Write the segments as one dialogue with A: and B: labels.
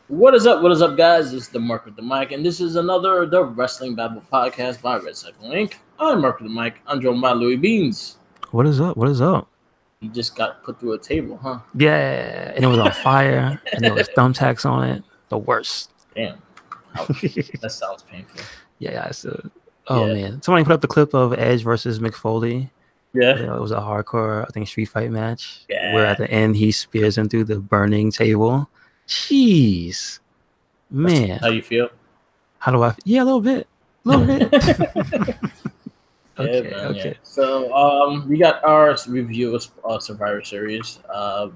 A: What is up? What is up, guys? This is the Mark with the Mic, and this is another the Wrestling Babble podcast by Red Cycle Inc. I'm Mark with the Mic. I'm joined by Louis Beans.
B: What is up? What is up?
A: He just got put through a table, huh?
B: Yeah, and it was on fire, and there was thumbtacks on it. The worst.
A: Damn. Ouch. That sounds painful.
B: Yeah, oh man, somebody put up the clip of Edge versus McFoley.
A: Yeah.
B: It was a hardcore, I think, street fight match.
A: Yeah.
B: Where at the end he spears him through the burning table. Jeez, man.
A: That's how you feel?
B: How do I? Yeah, a little bit.
A: Okay. Yeah. So we got our review of Survivor Series.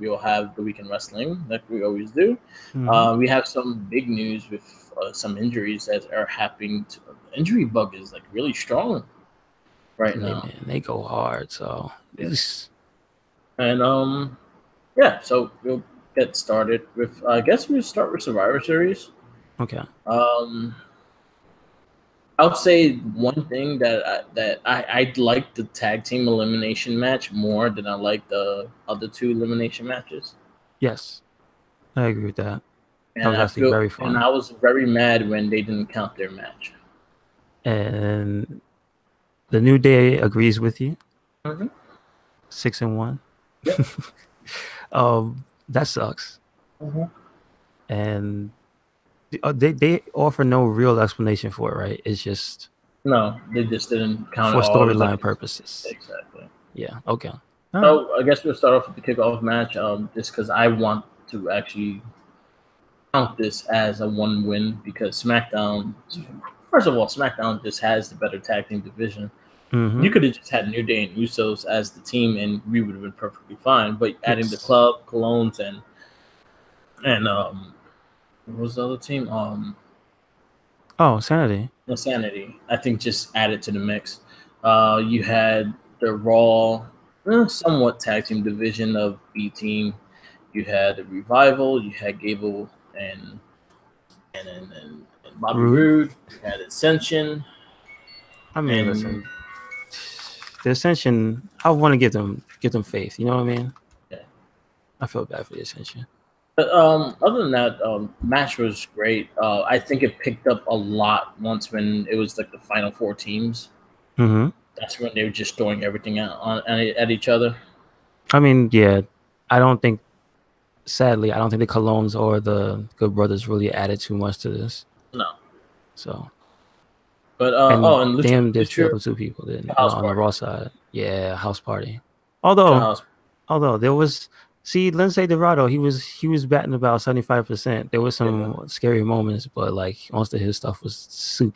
A: We will have the weekend wrestling like we always do.
B: Mhm.
A: We have some big news with some injuries that are happening. The injury bug is like really strong right now.
B: Man, they go hard. So
A: and yeah. So we'll get started with. I guess we'll start with Survivor Series.
B: Okay.
A: I would say one thing that I like the tag team elimination match more than I like the other two elimination matches.
B: Yes, I agree with that.
A: And
B: that was actually very fun.
A: And I was very mad when they didn't count their match.
B: And the New Day agrees with you. 6-1.
A: Yep.
B: That sucks. And they offer no real explanation for it, right? It's just
A: they just didn't count
B: for storyline
A: like,
B: purposes.
A: Exactly.
B: Yeah. Okay.
A: So I guess we'll start off with the kickoff match. Just because I want to actually count this as a one win because SmackDown. First of all, SmackDown just has the better tag team division.
B: Mm-hmm.
A: You could have just had New Day and Usos as the team, and we would have been perfectly fine. But adding the Club, Colognes, and what was the other team?
B: Sanity.
A: Sanity. I think just added to the mix. You had the Raw, somewhat tag team division of B Team. You had the Revival. You had Gable and Bobby Roode. You had Ascension.
B: I mean, listen, the Ascension. I want to give them faith. You know what I mean?
A: Yeah.
B: I feel bad for the Ascension.
A: But other than that, match was great. I think it picked up a lot once when it was like the final four teams.
B: Mm-hmm.
A: That's when they were just throwing everything at each other.
B: I mean, yeah, sadly, I don't think the Colognes or the Good Brothers really added too much to this.
A: No.
B: So.
A: But
B: and there's two other two people on the Raw side. Yeah, house party. Although there was. See, Lindsay Dorado, he was batting about 75%. There was some scary moments, but like most of his stuff was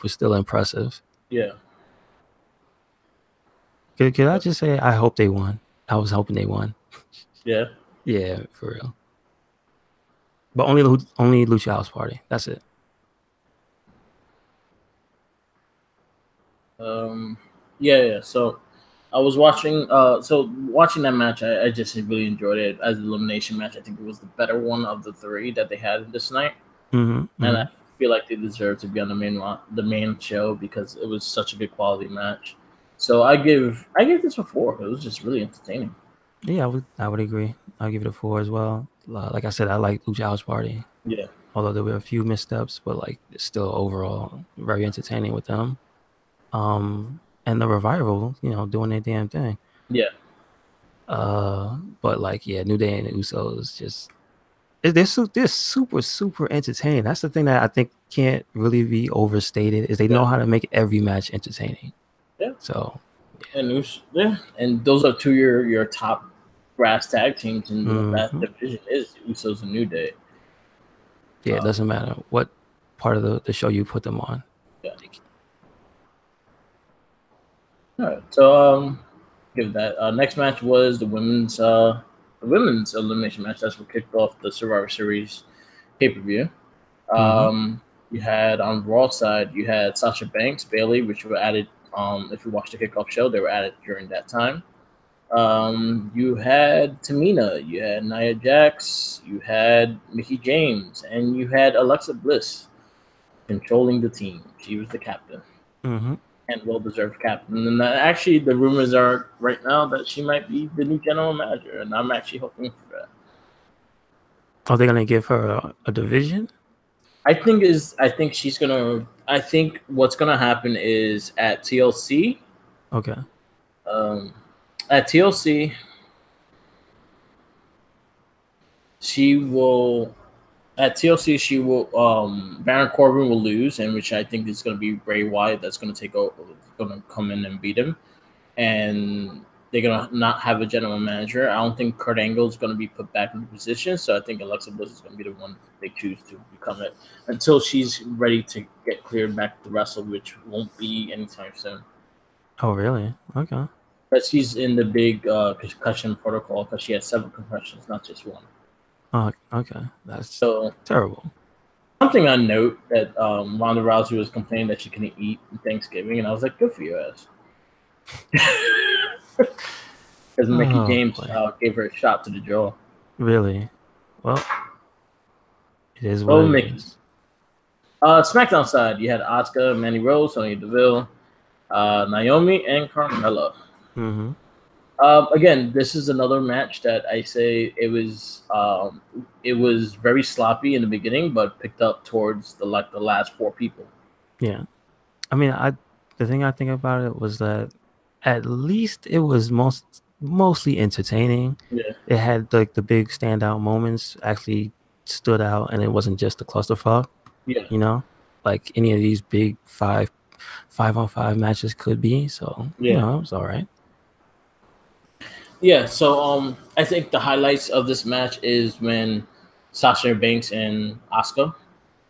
B: still impressive.
A: Yeah.
B: Could I just say I hope they won? I was hoping they won.
A: Yeah.
B: Yeah, for real. But only Lucha House Party. That's it.
A: Yeah. So I was watching that match, I just really enjoyed it as an elimination match. I think it was the better one of the three that they had this night.
B: Mm-hmm.
A: And I feel like they deserve to be on the main show because it was such a good quality match. So I give this a 4. It was just really entertaining.
B: Yeah, I would agree. I'll give it a 4 as well. Like I said, I like Lucha House Party.
A: Yeah.
B: Although there were a few missteps, but like it's still overall very entertaining with them. And the Revival, doing their damn thing.
A: Yeah.
B: But like, yeah, New Day and the Usos just they're super, super entertaining. That's the thing that I think can't really be overstated is they know how to make every match entertaining.
A: Yeah.
B: So.
A: And those are two your top brass tag teams in that division is Usos and New Day.
B: Yeah, it doesn't matter what part of the show you put them on.
A: Yeah. All right, so give that. Next match was the women's elimination match. That's what kicked off the Survivor Series pay-per-view. You had on the Raw side, you had Sasha Banks, Bayley, which were added. If you watched the kickoff show, they were added during that time. You had Tamina, you had Nia Jax, you had Mickie James, and you had Alexa Bliss controlling the team. She was the captain. And well-deserved captain. And actually, the rumors are right now that she might be the new general manager, and I'm actually hoping for that.
B: Are they going to give her a division?
A: I think she's gonna. I think what's gonna happen is at TLC.
B: Okay.
A: At TLC, she will. At TLC, she will. Baron Corbin will lose, and which I think is going to be Bray Wyatt. That's going to take over. Going to come in and beat him, and they're going to not have a general manager. I don't think Kurt Angle is going to be put back in the position. So I think Alexa Bliss is going to be the one they choose to become it until she's ready to get cleared back to wrestle, which won't be anytime soon.
B: Oh, really? Okay.
A: But she's in the big concussion protocol because she has 7 concussions, not just one.
B: Oh, okay. That's so terrible.
A: Something I note that Ronda Rousey was complaining that she couldn't eat Thanksgiving, and I was like, good for your ass. Because Mickey James gave her a shot to the jaw.
B: Really? Well, it is what it is.
A: SmackDown side, you had Asuka, Mandy Rose, Sonya Deville, Naomi, and Carmella.
B: Mm-hmm.
A: Again, this is another match that I say it was very sloppy in the beginning, but picked up towards the last 4 people.
B: Yeah, I mean, the thing I think about it was that at least it was mostly entertaining.
A: Yeah,
B: it had like the big standout moments actually stood out, and it wasn't just a clusterfuck.
A: Yeah,
B: you know, like any of these big 5-on-5 matches could be. So it was all right.
A: Yeah, so I think the highlights of this match is when Sasha Banks and Asuka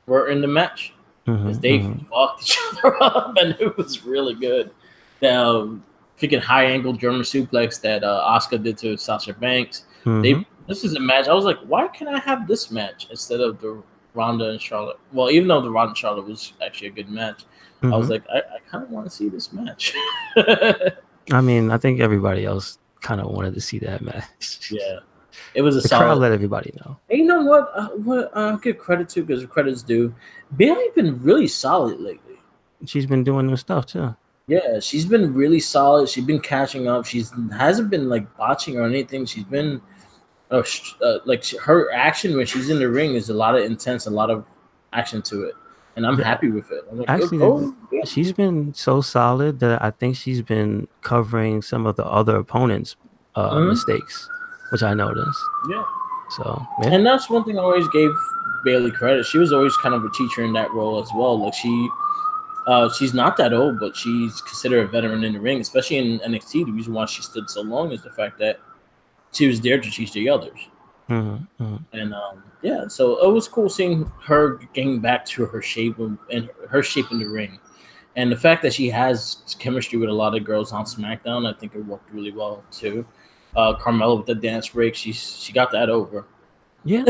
A: were in the match. Because they fucked each other up, and it was really good. The freaking high angle German suplex that Asuka did to Sasha Banks. This is a match. I was like, why can't I have this match instead of the Ronda and Charlotte? Well, even though the Ronda and Charlotte was actually a good match, I was like, I kind of want to see this match.
B: I mean, I think everybody else kind of wanted to see that match.
A: Yeah, it was
B: the crowd let everybody know.
A: And you know what I'll give credit to, because credit's due. Bayley's been really solid lately.
B: She's been doing new stuff too.
A: Yeah, she's been really solid. She's been catching up. She hasn't been like botching or anything. She's been like her action when she's in the ring is a lot of intense, a lot of action to it, and I'm happy with it. I'm like,
B: actually, she's been so solid that I think she's been covering some of the other opponents' mistakes, which I noticed.
A: Yeah.
B: So,
A: and that's one thing I always gave Bayley credit. She was always kind of a teacher in that role as well. Like she's not that old, but she's considered a veteran in the ring, especially in NXT. The reason why she stood so long is the fact that she was there to teach the others. And so it was cool seeing her getting back to her shape and her shape in the ring. And the fact that she has chemistry with a lot of girls on SmackDown, I think it worked really well too. Carmella with the dance break, she got that over.
B: Yeah.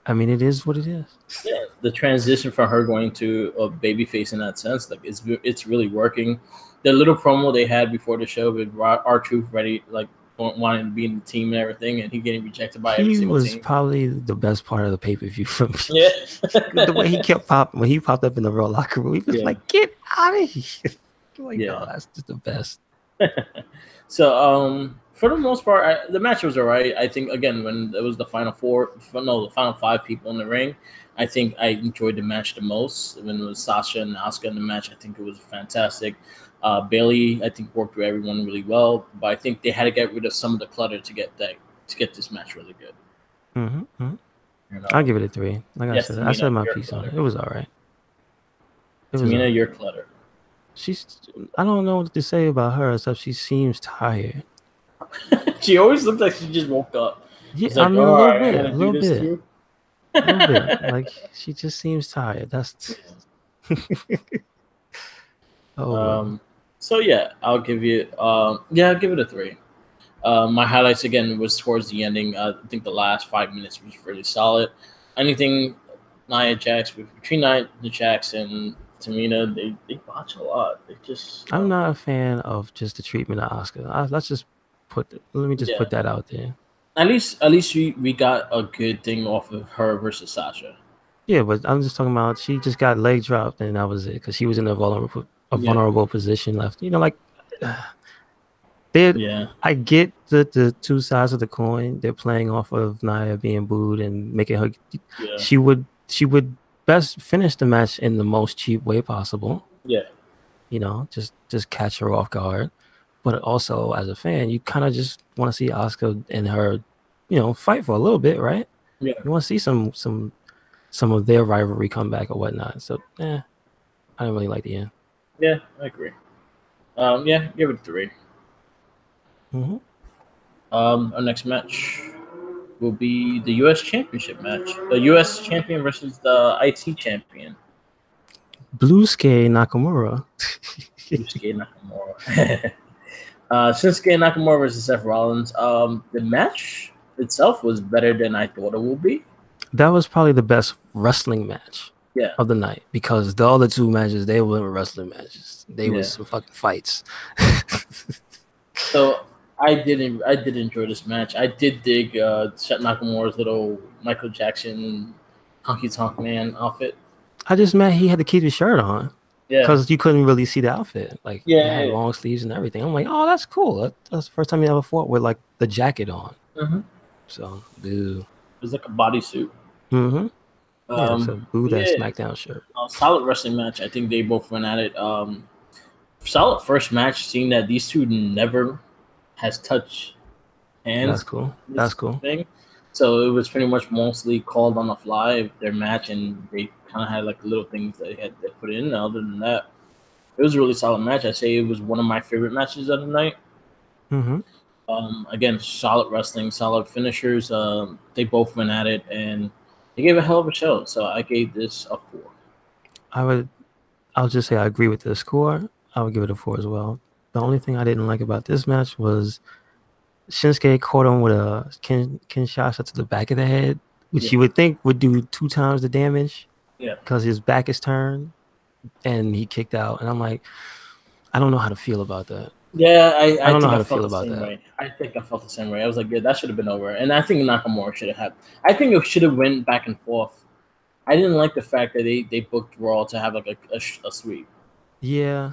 B: I mean, it is what it is.
A: Yeah, the transition from her going to a babyface in that sense, like it's really working. The little promo they had before the show with R-Truth ready, like wanting to be in the team and everything, and he getting rejected by every single team.
B: He was probably the best part of the pay-per-view for me.
A: Yeah.
B: The way he kept popping, when he popped up in the Raw locker room, he was like, get out of here. Like, oh, that's just the best.
A: So, for the most part, the match was all right. I think, again, when it was the final 5 people in the ring, I think I enjoyed the match the most. When it was Sasha and Asuka in the match, I think it was fantastic. Bayley, I think, worked with everyone really well, but I think they had to get rid of some of the clutter to get this match really good.
B: I'll give it a 3. Like I said, I said my piece on it. It was all right.
A: Tamina, you're clutter.
B: I don't know what to say about her except she seems tired.
A: She always looks like she just woke up.
B: Yeah, like, I mean, a little bit. Like, she just seems tired. That's
A: so yeah, I'll give you I'll give it a 3. My highlights again was towards the ending. I think the last 5 minutes was really solid. Anything between Nia Jax and Tamina, they botch a lot. They just
B: I'm not a fan of just the treatment of Asuka. Let me just put that out there.
A: At least we got a good thing off of her versus Sasha.
B: Yeah, but I'm just talking about she just got leg dropped and that was it because she was in a vulnerable position left. Like I get the two sides of the coin. They're playing off of Nia being booed and making her. She would best finish the match in the most cheap way possible.
A: Yeah.
B: You know, just catch her off guard. But also, as a fan, you kind of just want to see Asuka and her, you know, fight for a little bit, right?
A: Yeah.
B: You want to see some of their rivalry come back or whatnot. So, I didn't really like the end.
A: Yeah, I agree. Yeah, give it 3. Our next match will be the U.S. Championship match. The U.S. champion versus the IC champion.
B: Bluesuke Nakamura.
A: Bluesuke Nakamura. Shinsuke Nakamura versus Seth Rollins. The match itself was better than I thought it would be.
B: That was probably the best wrestling match of the night, because the other 2 matches, they weren't wrestling matches. They were some fucking fights.
A: So I did enjoy this match. I did dig Nakamura's little Michael Jackson honky tonk man outfit.
B: I just meant he had to keep his shirt on.
A: Yeah,
B: because you couldn't really see the outfit. Like, it had long sleeves and everything. I'm like, oh, that's cool. That's the first time you ever fought with like the jacket on. So, boo.
A: It was like a bodysuit.
B: So boo that SmackDown shirt.
A: Solid wrestling match. I think they both went at it. Solid first match. Seeing that these 2 never has touched hands.
B: That's cool. That's cool.
A: Thing. So it was pretty much mostly called on the fly, their match, and they kind of had like little things that they put in. Other than that, it was a really solid match. I say it was one of my favorite matches of the night. Again, solid wrestling, solid finishers. They both went at it, and they gave a hell of a show. So I gave this a 4.
B: I'll just say I agree with the score. I would give it a 4 as well. The only thing I didn't like about this match was Shinsuke caught him with a Kinshasa to the back of the head, which you would think would do 2 times the damage.
A: Yeah.
B: Because his back is turned, and he kicked out. And I'm like, I don't know how to feel about that.
A: Yeah, I
B: don't know how to feel about that.
A: Way. I think I felt the same way. I was like, yeah, that should have been over. And I think Nakamura should have had. I think it should have went back and forth. I didn't like the fact that they booked Raw to have like a sweep.
B: Yeah.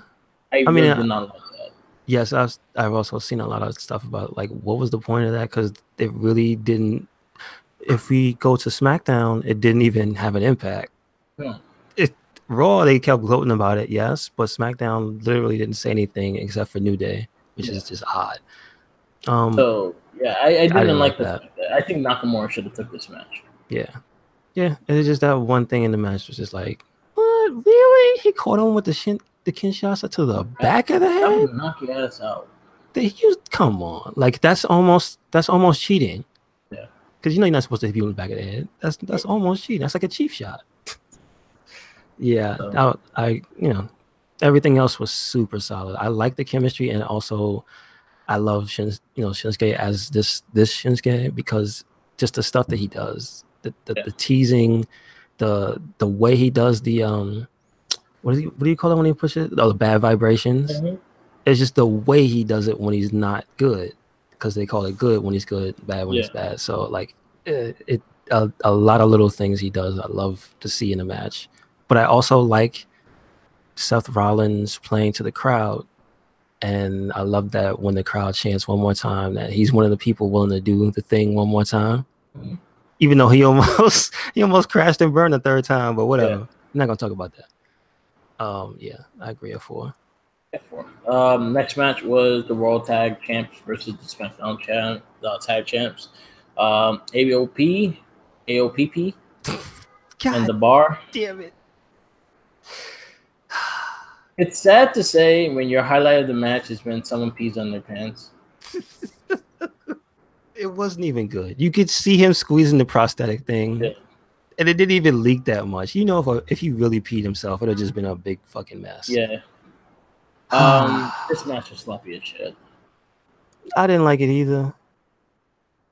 A: I really did not like that.
B: Yes, I've also seen a lot of stuff about like what was the point of that, because it really didn't. If we go to SmackDown, it didn't even have an impact. Raw, they kept gloating about it, yes, but SmackDown literally didn't say anything except for New Day, which is just odd.
A: So yeah, I didn't like that. I think Nakamura should have took this match.
B: Yeah, it's just that one thing in the match was just like, what, really? He caught him with the Kinshasa to the back of the head.
A: That would knock your ass out.
B: Come on, like that's almost cheating.
A: Yeah,
B: because you know you're not supposed to hit people in the back of the head. That's almost cheating. That's like a cheap shot. Yeah, so. I everything else was super solid. I like the chemistry, and also I love Shinsuke as this Shinsuke, because just the stuff that he does, the teasing, the way he does the what do you call it when he pushes it? Oh, the bad vibrations. It's just the way he does it when he's not good, because they call it good when he's good, bad when he's bad. So like a lot of little things he does I love to see in a match. But I also like Seth Rollins playing to the crowd. And I love that when the crowd chants one more time, that he's one of the people willing to do the thing one more time. Even though he almost crashed and burned the 3rd time, but whatever. I'm not going to talk about that. Yeah, I agree at 4.
A: Next match was the World Tag Champs versus the SmackDown Tag Champs. AOPP, and the Bar.
B: Damn it.
A: It's sad to say when your highlight of the match is when someone pees on their pants.
B: It wasn't even good. You could see him squeezing the prosthetic thing, and it didn't even leak that much. You know, if he really peed himself, it would have just been a big fucking mess.
A: Yeah. This match was sloppy as shit.
B: I didn't like it either,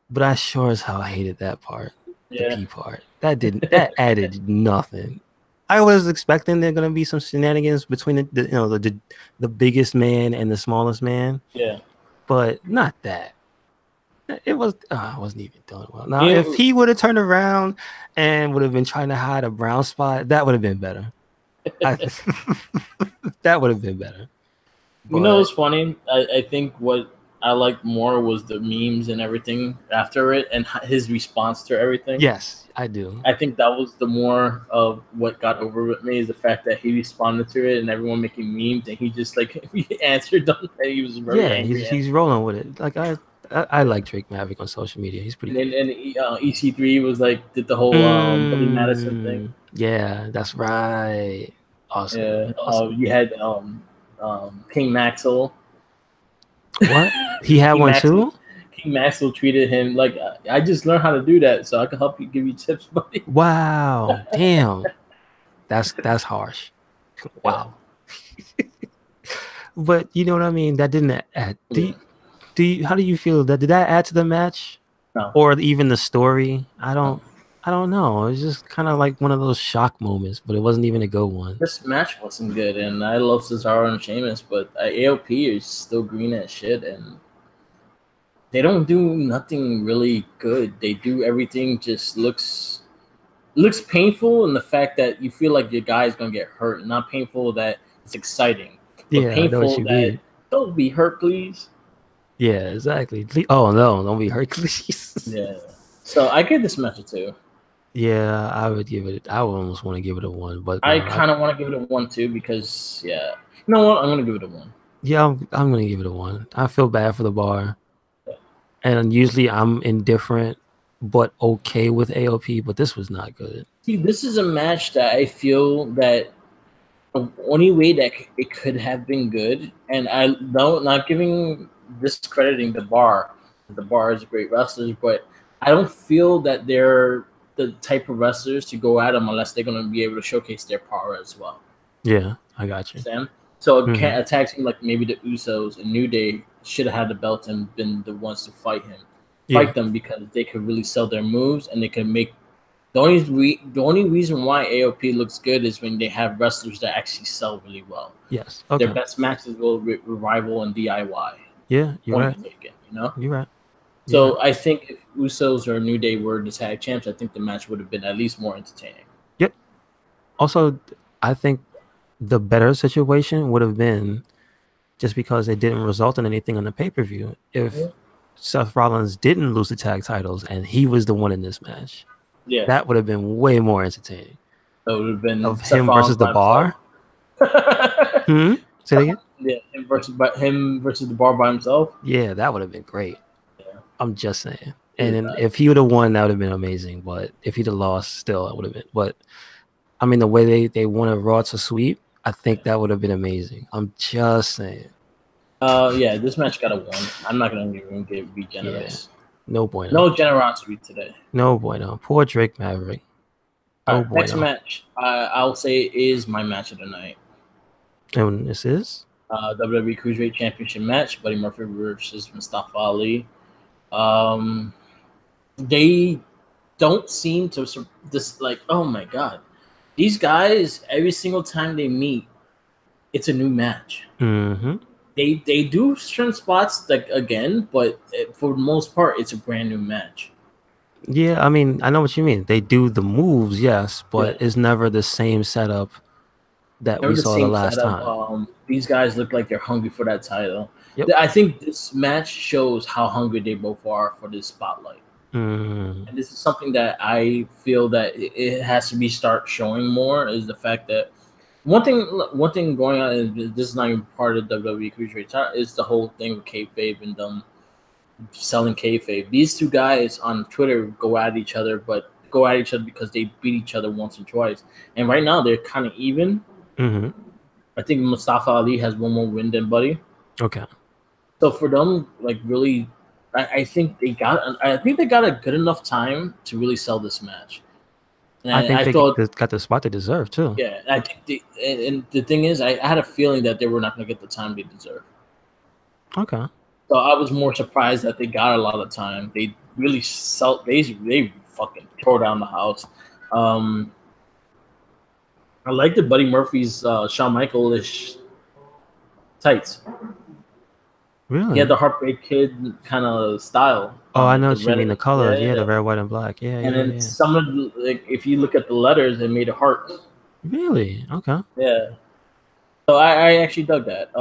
B: but I sure as hell hated that part. The pee part. That added nothing. I was expecting there gonna be some shenanigans between the biggest man and the smallest man.
A: Yeah,
B: but not that. It wasn't even done well. Now, if he would have turned around and would have been trying to hide a brown spot, that would have been better. That would have been better.
A: But, you know what's funny? I think what I liked more was the memes and everything after it, and his response to everything.
B: Yes, I do.
A: I think that was the more of what got over with me, is the fact that he responded to it and everyone making memes, and he just like he answered them, and he was very angry.
B: He's rolling with it. Like I like Drake Maverick on social media. He's pretty
A: good. And EC3 was like did the whole Billy Madison thing.
B: Yeah, that's right. Awesome.
A: Yeah.
B: Awesome.
A: You had King Maxwell.
B: What? He had one too?
A: King Maxwell tweeted him like, I just learned how to do that, so I can help you, give you tips, buddy.
B: Wow. Damn. That's harsh. Wow. But you know what I mean? That didn't add. How do you feel that? Did that add to the match?
A: No.
B: Or even the story? I don't know. It was just kind of like one of those shock moments, but it wasn't even a good one.
A: This match wasn't good, and I love Cesaro and Sheamus, but AOP is still green as shit, and they don't do nothing really good. They do everything just looks painful, in the fact that you feel like your guy is gonna get hurt. Not painful that it's exciting, but painful that don't be hurt, please.
B: Yeah, exactly. Oh no, don't be hurt, please.
A: Yeah. So I give this match a 2.
B: Yeah, I would give it. I would almost want to give it a 1, but
A: I kind of want to give it a 1 too, because you know what? I'm gonna give it a 1.
B: Yeah, I'm gonna give it a 1. I feel bad for the bar, and usually I'm indifferent but okay with AOP, but this was not good.
A: See, this is a match that I feel that the only way that it could have been good, and I don't not discrediting the bar. The bar is great wrestlers, but I don't feel that they're the type of wrestlers to go at them unless they're going to be able to showcase their power as well.
B: Yeah, I got you.
A: Understand? So a tag team like maybe the Usos and New Day should have had the belt and been the ones to fight them, because they could really sell their moves, and they could make the only reason why AOP looks good is when they have wrestlers that actually sell really well.
B: Yes. Okay.
A: Their best matches will Revival and DIY.
B: Yeah, you're right. You're right.
A: So I think if Usos or New Day were the tag champs, I think the match would have been at least more entertaining.
B: Yep. Also, I think the better situation would have been, just because it didn't result in anything on the pay-per-view, if Seth Rollins didn't lose the tag titles and he was the one in this match. Yeah. That would have been way more entertaining.
A: That would have been
B: of him versus the bar. Say it again?
A: Yeah, him versus the bar by himself.
B: Yeah, that would have been great. Yeah. I'm just saying. And then if he would have won, that would have been amazing. But if he'd have lost, still, it would have been. But I mean, the way they wanted Raw to sweep, I think that would have been amazing. I'm just saying.
A: Yeah, this match got a 1. I'm not gonna even be generous.
B: Yeah. No bueno.
A: No generosity today.
B: No bueno. Poor Drake Maverick.
A: No bueno. Next match, I'll say is my match of the night.
B: And this is
A: WWE Cruiserweight Championship match: Buddy Murphy versus Mustafa Ali. They don't seem to oh my god, these guys, every single time they meet, it's a new match.
B: Mm-hmm.
A: They do certain spots again, but for the most part, it's a brand new match.
B: Yeah, I mean, I know what you mean. They do the moves, yes, but it's never the same setup that we saw the last time.
A: These guys look like they're hungry for that title.
B: Yep.
A: I think this match shows how hungry they both are for this spotlight.
B: Mm.
A: And this is something that I feel that it has to start showing more, is the fact that one thing going on, and this is not even part of WWE Cruiserweight title, is the whole thing with kayfabe and them selling kayfabe. These two guys on Twitter go at each other because they beat each other once or twice, and right now they're kind of even.
B: Mm-hmm.
A: I think Mustafa Ali has one more win than Buddy.
B: Okay.
A: So for them, really, I think they got a good enough time to really sell this match.
B: And I thought they got the spot they deserve too.
A: Yeah, I think and the thing is, I had a feeling that they were not going to get the time they deserve.
B: Okay.
A: So I was more surprised that they got a lot of time. They really they fucking tore down the house. I liked the Buddy Murphy's Shawn Michaels-ish tights.
B: Really?
A: He had the Heartbreak Kid kind of style.
B: Oh, I know what you mean. The colors, the red, white, and black. Yeah,
A: and then some of if you look at the letters, they made a heart.
B: Really? Okay.
A: Yeah. So I actually dug that.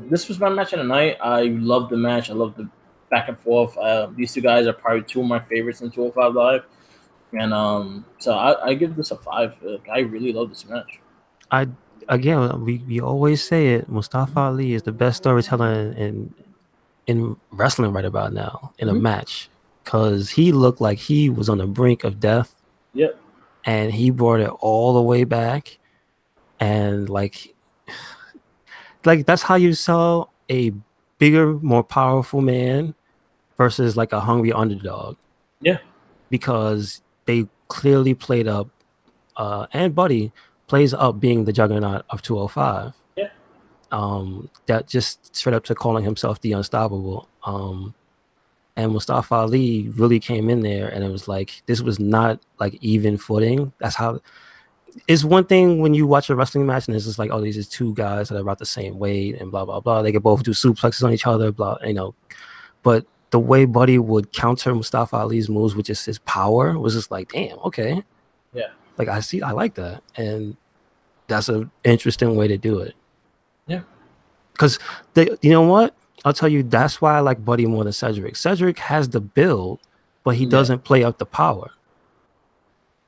A: This was my match of the night. I loved the match. I loved the back and forth. These two guys are probably two of my favorites in 205 Live. And so I give this a 5. I really love this match.
B: We always say it. Mustafa Ali is the best storyteller in wrestling right about now in a match, because he looked like he was on the brink of death.
A: Yep.
B: And he brought it all the way back, and like that's how you sell a bigger, more powerful man versus like a hungry underdog.
A: Yeah.
B: Because they clearly played up, and Buddy plays up being the juggernaut of 205.
A: Yeah.
B: That just straight up to calling himself the unstoppable. And Mustafa Ali really came in there, and it was like, this was not like even footing. That's how. It's one thing when you watch a wrestling match and it's just like, oh, these are two guys that are about the same weight and blah blah blah. They could both do suplexes on each other, blah, But the way Buddy would counter Mustafa Ali's moves with just his power was just like, damn, okay.
A: Yeah.
B: Like, I like that. And that's an interesting way to do it.
A: Yeah.
B: Because, you know what? I'll tell you, that's why I like Buddy more than Cedric. Cedric has the build, but he doesn't play up the power.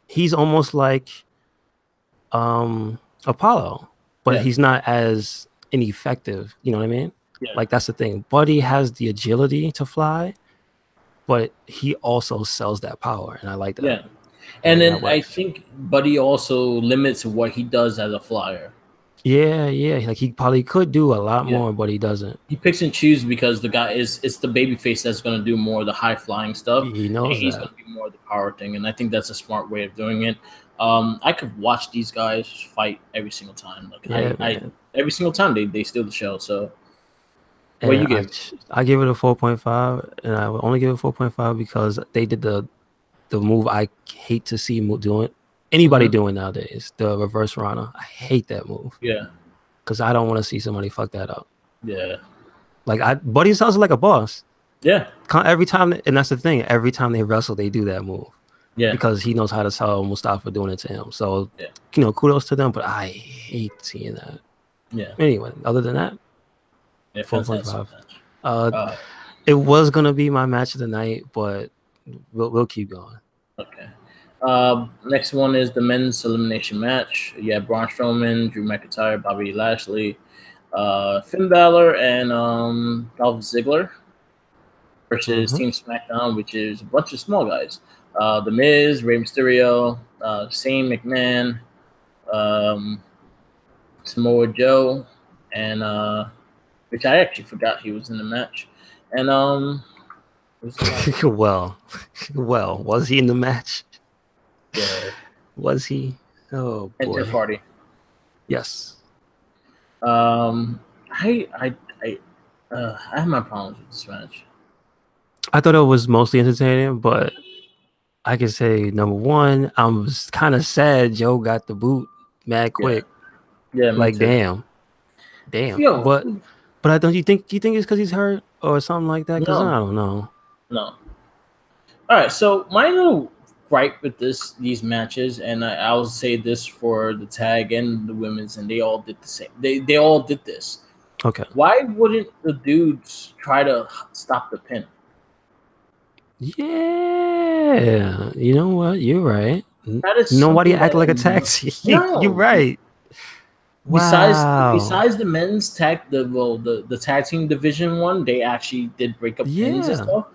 B: He's almost like Apollo, but he's not as ineffective. You know what I mean?
A: Yeah.
B: Like, that's the thing. Buddy has the agility to fly, but he also sells that power, and I like that.
A: Yeah. And then I think Buddy also limits what he does as a flyer.
B: Yeah. Like, he probably could do a lot more, but he doesn't.
A: He picks and chooses because the guy it's the babyface that's going to do more of the high flying stuff.
B: He knows
A: he's going to be more of the power thing, and I think that's a smart way of doing it. I could watch these guys fight every single time. Like every single time they steal the show. So what you give?
B: I give it a 4.5, and I would only give it 4.5 because they did the move I hate to see doing. Anybody doing nowadays, the reverse Rana. I hate that move.
A: Yeah.
B: Because I don't want to see somebody fuck that up.
A: Yeah.
B: Like, Buddy sounds like a boss.
A: Yeah.
B: Every time, and that's the thing, every time they wrestle, they do that move.
A: Yeah.
B: Because he knows how to sell Mustafa doing it to him. So, kudos to them, but I hate seeing that.
A: Yeah.
B: Anyway, other than that,
A: 4.5.
B: It was going to be my match of the night, but we'll keep going.
A: Okay. Next one is the men's elimination match. You have Braun Strowman, Drew McIntyre, Bobby Lashley, Finn Balor, and Dolph Ziggler versus Team SmackDown, which is a bunch of small guys. The Miz, Rey Mysterio, Shane McMahon, Samoa Joe, and which I actually forgot he was in the match. And
B: well, was he in the match?
A: Yeah.
B: Was he? Oh boy.
A: Enter Party.
B: Yes.
A: I have my problems with this match.
B: I thought it was mostly entertaining, but I can say, number one, I was kind of sad Joe got the boot mad quick.
A: Yeah,
B: like damn.
A: Yo.
B: But do you think it's because he's hurt or something like that? Because I don't know.
A: No. All right, so my little gripe with these matches, and I will say this for the tag and the women's, and they all did the same. They all did this.
B: Okay.
A: Why wouldn't the dudes try to stop the pin?
B: Yeah, you know what? You're right. Nobody act like a taxi. No. You're right.
A: Besides the men's tag, the tag team division one, they actually did break up pins and stuff.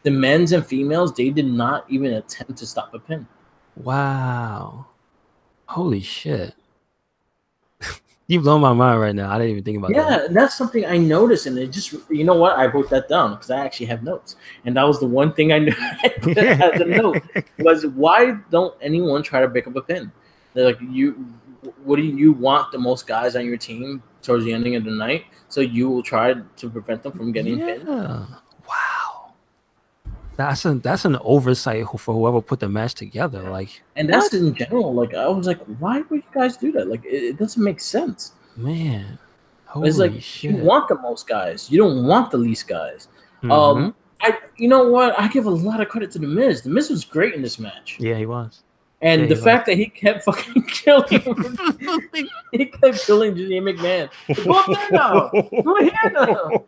A: The men's and females, they did not even attempt to stop a pin.
B: Wow. Holy shit. You blow my mind right now. I didn't even think about that.
A: Yeah, that's something I noticed, and it just, you know what? I wrote that down because I actually have notes, and that was the one thing I knew as a note was, why don't anyone try to break up a pin? They're like, what do you want the most guys on your team towards the ending of the night, so you will try to prevent them from getting pinned?
B: Wow. That's an oversight for whoever put the match together. Like,
A: and that's in general. Like, I was like, why would you guys do that? Like, it doesn't make sense.
B: Man,
A: it's like
B: shit.
A: You want the most guys. You don't want the least guys. You know what? I give a lot of credit to the Miz. The Miz was great in this match.
B: Yeah, he was.
A: And the fact that he kept fucking killing he kept killing Jimmy McMahon. Go up there now. Go here now.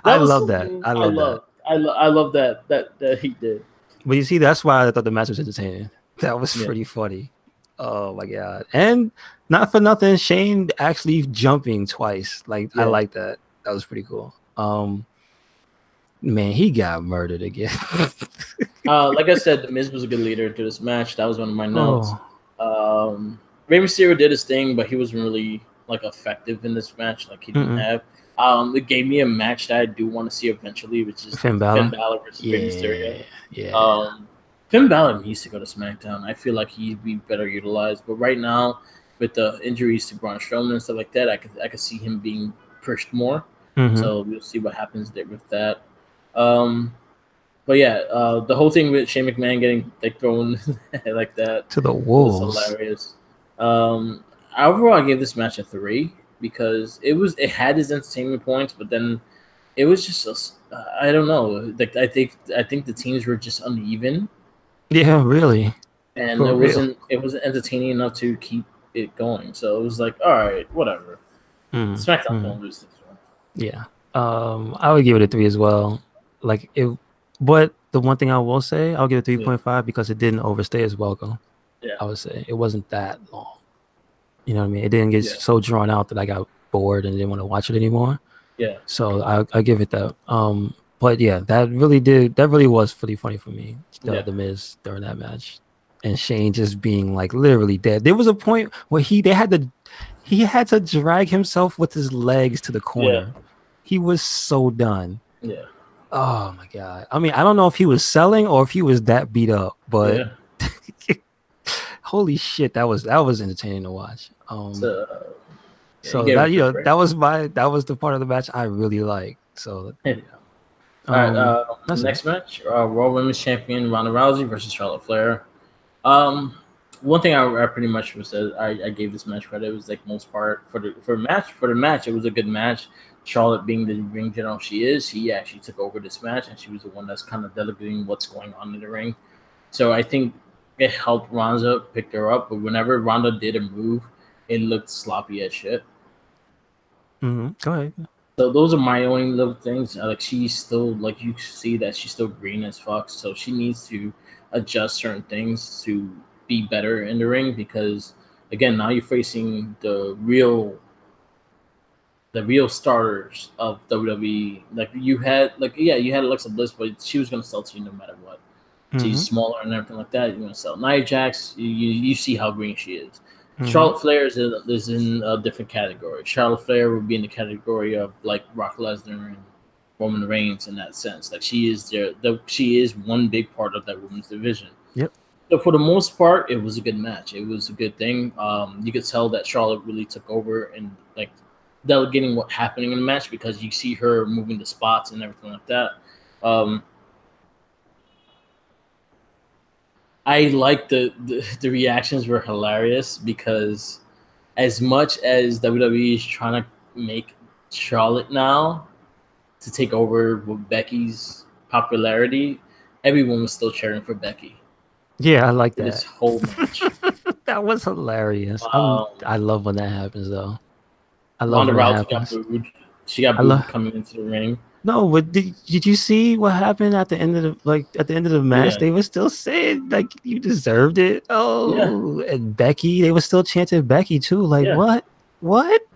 B: I love that. I
A: love that he did.
B: But you see, that's why I thought the match was entertaining. That was pretty funny. Oh my god! And not for nothing, Shane actually jumping twice. Like I like that. That was pretty cool. Man, he got murdered again.
A: Like I said, The Miz was a good leader to this match. That was one of my notes. Rey Mysterio did his thing, but he wasn't really like effective in this match. Like he didn't have. It gave me a match that I do want to see eventually, which is
B: Finn Balor
A: versus Rey Mysterio. Yeah. Finn Balor needs to go to SmackDown. I feel like he'd be better utilized. But right now, with the injuries to Braun Strowman and stuff like that, I could see him being pushed more. So we'll see what happens there with that. But yeah, the whole thing with Shane McMahon getting like thrown like that
B: to the wolves
A: was hilarious. Overall, I gave this match a 3 because it had its entertainment points, but then it was just I don't know. Like I think the teams were just uneven.
B: Yeah, really.
A: And it wasn't entertaining enough to keep it going. So it was like, all right, whatever. SmackDown won't lose this one.
B: Yeah. I would give it a 3 as well. Like it, but the one thing I will say, I'll give it 3.5 because it didn't overstay its welcome.
A: Yeah.
B: I would say it wasn't that long. You know what I mean? It didn't get so drawn out that I got bored and didn't want to watch it anymore.
A: Yeah.
B: So I give it that. But yeah, that really was pretty funny for me. The Miz during that match, and Shane just being like literally dead. There was a point where he had to drag himself with his legs to the corner. Yeah. He was so done.
A: Yeah.
B: Oh my god. I mean, I don't know if he was selling or if he was that beat up, but holy shit, that was entertaining to watch. So that that was the part of the match I really liked. So
A: all right, next match, Raw Women's Champion Ronda Rousey versus Charlotte Flair. One thing I pretty much said I gave this match credit. It was like most part for the match. It was a good match. Charlotte being the ring general she actually took over this match, and she was the one that's kind of delegating what's going on in the ring. So I think it helped Ronda pick her up. But whenever Ronda did a move, it looked sloppy as shit.
B: Go ahead.
A: So those are my only little things. Like she's still like you see that she's still green as fuck. So she needs to adjust certain things to be better in the ring because again now you're facing the real starters of WWE. Like you had Alexa Bliss, but she was gonna sell to you no matter what. She's smaller and everything like that. You're gonna sell Nia Jax. You see how green she is. Charlotte Flair is in a different category. Charlotte Flair would be in the category of like Brock Lesnar and Roman Reigns in that sense. Like she is one big part of that women's division.
B: Yep.
A: So for the most part, it was a good match. It was a good thing. You could tell that Charlotte really took over and like delegating what happening in the match because you see her moving the spots and everything like that. I like the reactions were hilarious because as much as WWE is trying to make Charlotte now to take over with Becky's popularity, everyone was still cheering for Becky.
B: Yeah, I like that.
A: This whole match.
B: That was hilarious. I love when that happens though. I love
A: Ronda
B: when
A: Rousey
B: that happens.
A: got booed. She got booed coming into the ring.
B: No, but did you see what happened at the end of the match?
A: Yeah.
B: They were still saying like you deserved it. Oh, and Becky, they were still chanting Becky too. Like what?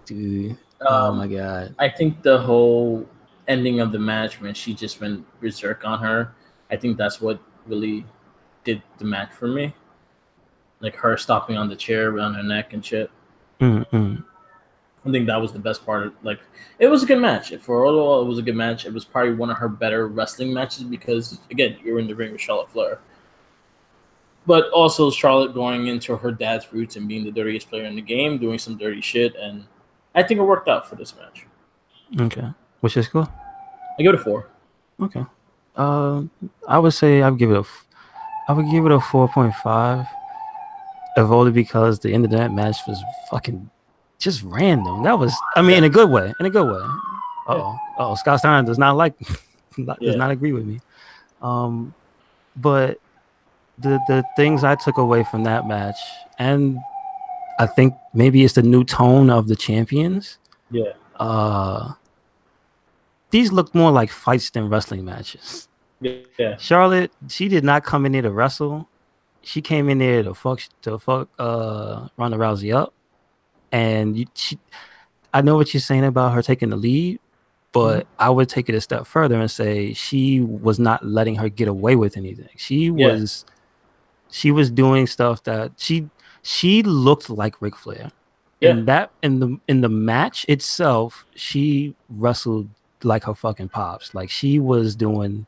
B: Dude, oh my god!
A: I think the whole ending of the match when she just went berserk on her, I think that's what really did the match for me. Like her stopping on the chair around her neck and shit. I think that was the best part. Like, it was a good match. For all, it was a good match. It was probably one of her better wrestling matches because, again, you're in the ring with Charlotte Flair. But also Charlotte going into her dad's roots and being the dirtiest player in the game, doing some dirty shit, and I think it worked out for this match.
B: Okay. What's your score?
A: I give it a 4.
B: Okay. I would say I would give it a 4.5. If only because the end of that match was fucking just random. That was, I mean, in a good way. Oh, Scott Steiner does not agree with me. But the things I took away from that match, and I think maybe it's the new tone of the champions.
A: Yeah.
B: These look more like fights than wrestling matches.
A: Yeah.
B: Charlotte, she did not come in there to wrestle. She came in there to fuck Ronda Rousey up. And I know what you're saying about her taking the lead, but I would take it a step further and say she was not letting her get away with anything. She was doing stuff that she looked like Ric Flair. And that in the match itself, she wrestled like her fucking pops. Like she was doing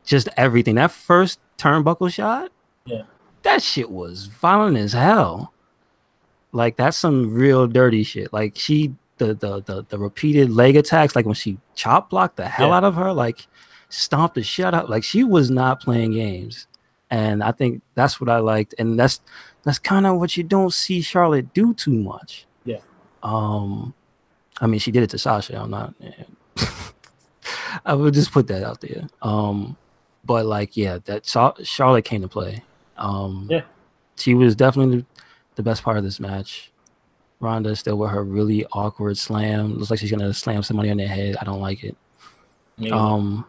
B: just everything. That first turnbuckle shot, that shit was violent as hell. Like that's some real dirty shit. Like the repeated leg attacks, like when she chop blocked the hell out of her, like stomped the shit out. Like she was not playing games. And I think that's what I liked. And that's kind of what you don't see Charlotte do too much.
A: Yeah.
B: I mean, she did it to Sasha. I'm not. I would just put that out there. But like, yeah, that Charlotte came to play. She was definitely the best part of this match. Ronda still with her really awkward slam. Looks like she's gonna slam somebody on their head. I don't like it. But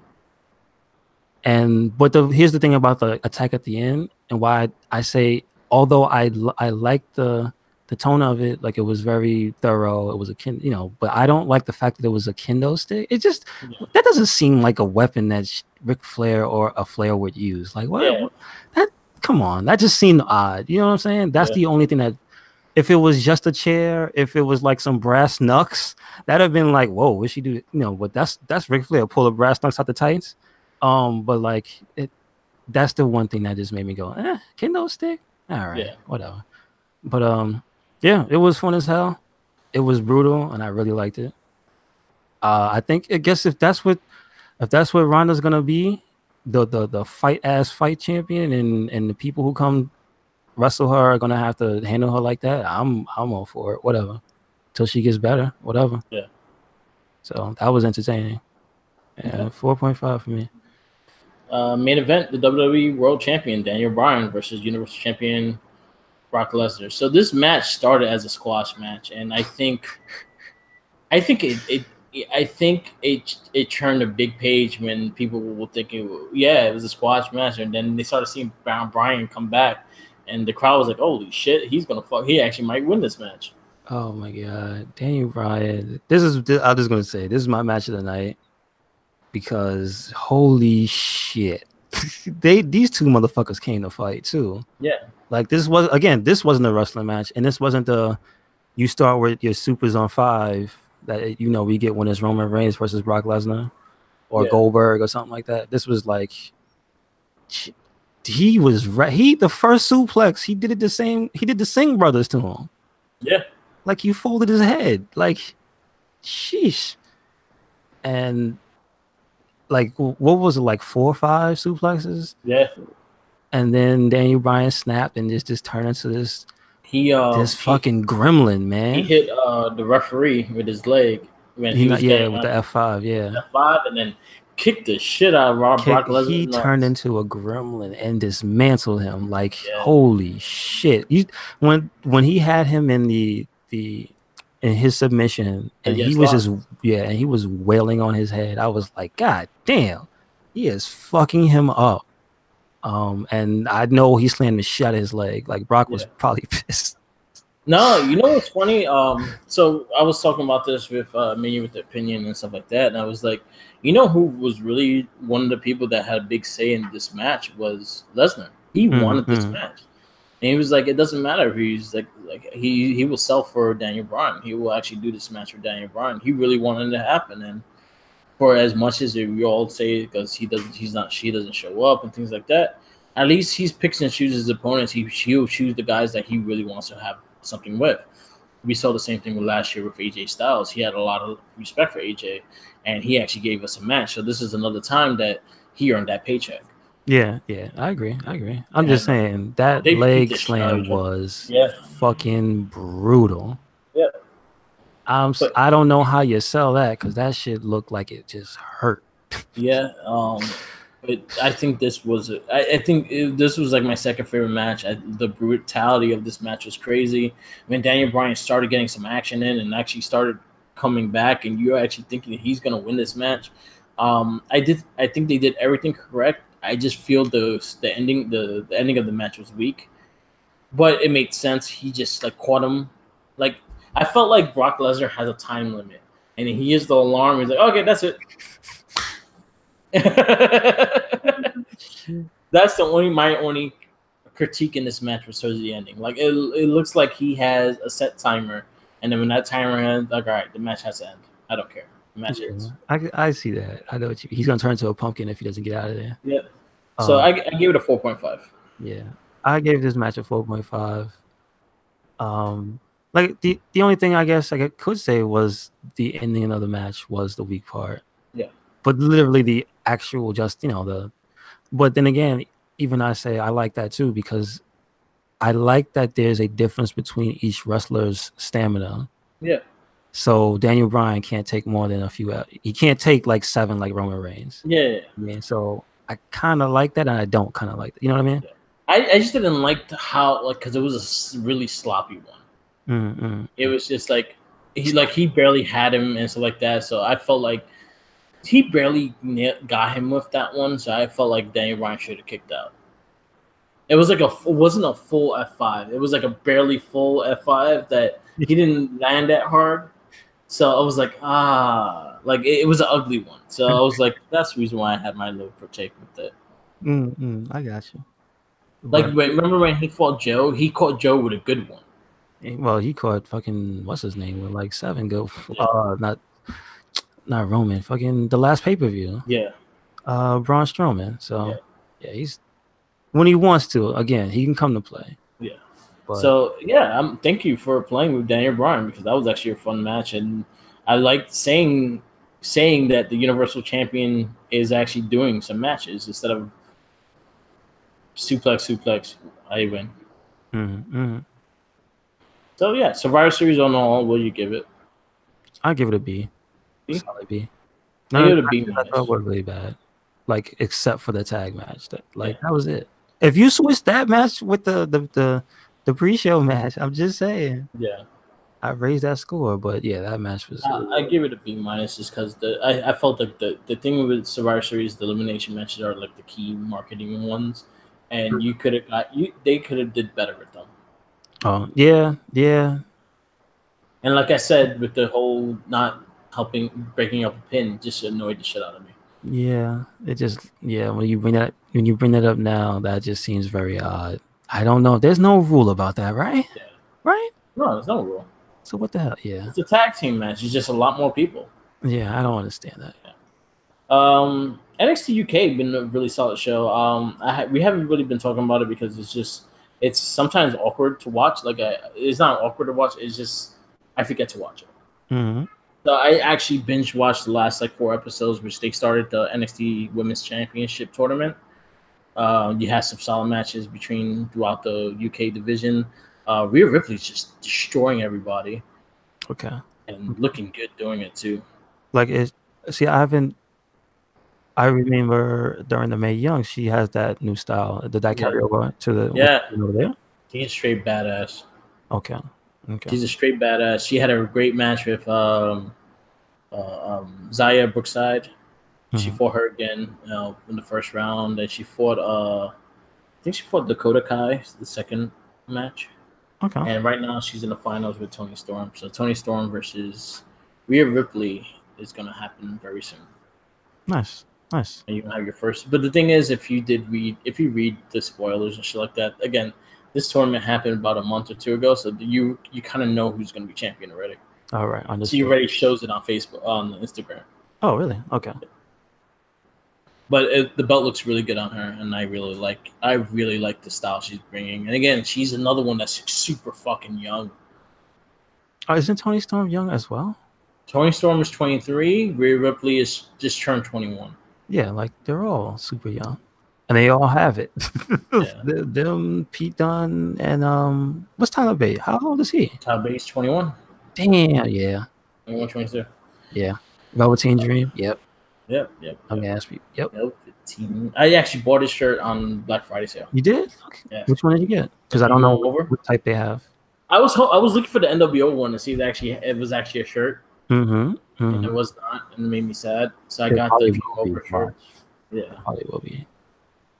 B: here's the thing about the attack at the end, and why I say, although I like the tone of it, like it was very thorough. It was but I don't like the fact that it was a kendo stick. It just that doesn't seem like a weapon that Ric Flair or a Flair would use. Like what? Come on, that just seemed odd. You know what I'm saying? That's the only thing that. If it was just a chair, if it was like some brass knucks, that'd have been like, whoa, what she do? But that's Ric Flair, pull the brass knucks out the tights. But like that's the one thing that just made me go, kendo stick? All right, whatever. But it was fun as hell. It was brutal, and I really liked it. I guess if that's what Ronda's gonna be, the fight champion, and the people who come wrestle her are gonna have to handle her like that. I'm all for it. Whatever, till she gets better. Whatever.
A: Yeah.
B: So that was entertaining. 4.5 for me.
A: Main event: the WWE World Champion Daniel Bryan versus Universal Champion Brock Lesnar. So this match started as a squash match, and I think it turned a big page when people were thinking, it was a squash match, and then they started seeing Bryan come back. And the crowd was like, holy shit, he's going to fuck. He actually might win this match.
B: Oh, my God. Daniel Bryan. I'm just going to say, this is my match of the night. Because, holy shit. These two motherfuckers came to fight, too.
A: Yeah.
B: Like, this wasn't a wrestling match. And this wasn't you start with your supers on 5 that, we get when it's Roman Reigns versus Brock Lesnar. Or Goldberg or something like that. This was like... He was right. The first suplex, he did it the same. He did the Singh brothers to him.
A: Yeah.
B: Like he folded his head. Like, sheesh. And like, what was it, like 4 or 5 suplexes?
A: Yeah.
B: And then Daniel Bryan snapped and just turned into this fucking gremlin, man.
A: He hit the referee with his leg when he was
B: with the F5,
A: F5, and then kicked the shit out of Brock Lesnar.
B: He turned into a gremlin and dismantled him. Like, holy shit! When he had him in in his submission, and he was and he was wailing on his head. I was like, God damn, he is fucking him up. And I know he slammed the shit out of his leg. Like Brock was probably pissed.
A: No, you know what's funny? So I was talking about this with me with the opinion and stuff like that, and I was like, you know who was really one of the people that had a big say in this match was Lesnar. He wanted this match. And he was like, it doesn't matter if he's like he will sell for Daniel Bryan. He will actually do this match for Daniel Bryan. He really wanted it to happen. And for as much as you all say because she doesn't show up and things like that, at least he picks and chooses his opponents. He'll choose the guys that he really wants to have something with. We saw the same thing with last year with AJ Styles. He had a lot of respect for AJ, and he actually gave us a match. So this is another time that he earned that paycheck.
B: Yeah, I agree. I'm just saying that leg slam was fucking brutal.
A: Yeah.
B: I don't know how you sell that because that shit looked like it just hurt.
A: Yeah. But I think this was this was like my second favorite match. The brutality of this match was crazy. When Daniel Bryan started getting some action in and actually started coming back, and you're actually thinking he's gonna win this match. I think they did everything correct. I just feel the ending of the match was weak, but it made sense. He just like caught him. Like I felt like Brock Lesnar has a time limit, and he used the alarm. He's like, okay, that's it. That's my only critique in this match was towards the ending. Like it looks like he has a set timer, and then when that timer ends, like all right, the match has to end. I don't care. The match ends.
B: I see that. I know what he's gonna turn into a pumpkin if he doesn't get out of there.
A: Yeah. So I gave it a 4.5.
B: Yeah, I gave this match a 4.5. Like the only thing I guess I could say was the ending of the match was the weak part.
A: Yeah.
B: But literally the actual but then again, even I say I like that too because I like that there's a difference between each wrestler's stamina.
A: Yeah.
B: So Daniel Bryan can't take more than a few. He can't take like 7 like Roman Reigns.
A: Yeah.
B: I mean, so I kind of like that, and I don't kind of like that. You know what I mean?
A: Yeah. I just didn't like how because it was a really sloppy one. It was just like he barely had him and stuff like that. So I felt like he barely got him with that one. So I felt like Daniel Bryan should have kicked out. It was like it wasn't a full F5. It was like a barely full F5 that he didn't land that hard. So I was like, like it was an ugly one. So I was like, that's the reason why I had my little critique with it.
B: I got you.
A: Like, remember when he fought Joe? He caught Joe with a good one.
B: Well, he caught fucking what's his name with like 7 go. Yeah. Not Roman. Fucking the last pay-per-view.
A: Yeah.
B: Braun Strowman. So yeah, he's when he wants to. Again, he can come to play.
A: Yeah. So yeah, thank you for playing with Daniel Bryan because that was actually a fun match, and I liked saying that the Universal Champion is actually doing some matches instead of suplex. I win. So yeah, Survivor Series on all. What do you give it?
B: I give it a B. Solid B.
A: I give it a B-.
B: I thought it was really bad, like except for the tag match. That was it. If you switch that match with the pre-show match, I'm just saying.
A: Yeah.
B: I raised that score, but yeah, that match was.
A: I give it a B- just because I felt like the thing with Survivor Series, the elimination matches are like the key marketing ones, and they could have did better with them.
B: Oh yeah.
A: And like I said, with the whole not breaking up a pin, just annoyed the shit out of me.
B: Yeah, it just when you bring that up now, that just seems very odd. I don't know. There's no rule about that, right?
A: Yeah.
B: Right?
A: No, there's no rule.
B: So what the hell? Yeah.
A: It's a tag team match. It's just a lot more people.
B: Yeah, I don't understand that.
A: Yeah. NXT UK been a really solid show. We haven't really been talking about it because it's sometimes awkward to watch. Like it's not awkward to watch. It's just I forget to watch it. So I actually binge watched the last 4 episodes, which they started the NXT Women's Championship tournament. You had some solid matches throughout the UK division. Rhea Ripley's just destroying everybody.
B: Okay.
A: And looking good doing it too.
B: I remember during the Mae Young, she has that new style. Did that carry over to the over there?
A: She's a straight badass.
B: Okay.
A: She's a straight badass. She had a great match with Zaya Brookside. She fought her again, in the first round, and she fought. I think she fought Dakota Kai the second match.
B: Okay.
A: And right now she's in the finals with Toni Storm. So Toni Storm versus Rhea Ripley is going to happen very soon.
B: Nice.
A: And you have your first. But the thing is, if you read the spoilers and shit like that, again, this tournament happened about a month or 2 ago, so you kind of know who's going to be champion already.
B: All right.
A: So you already shows it on Facebook, on Instagram.
B: Oh, really? Okay.
A: But the belt looks really good on her, and I really like the style she's bringing. And again, she's another one that's super fucking young.
B: Oh, isn't Toni Storm young as well?
A: Toni Storm is 23. Rhea Ripley is just turned 21.
B: Yeah, they're all super young, and they all have it.
A: Yeah.
B: Them, Pete Dunne, and what's Tyler Bate? How old is he?
A: Tyler Bate's 21.
B: Damn, yeah.
A: 21, 22.
B: Yeah. Velveteen Dream. Yep.
A: Yep.
B: I mean, ask people. Yep.
A: 15. I actually bought his shirt on Black Friday sale.
B: You did? Okay. Yeah. Which one did you get? Because I don't know what type they have.
A: I was looking for the NWO one to see if it was actually a shirt. And it was not, and it made me sad. So I got the Game Over shirt. Yeah,
B: it probably will be.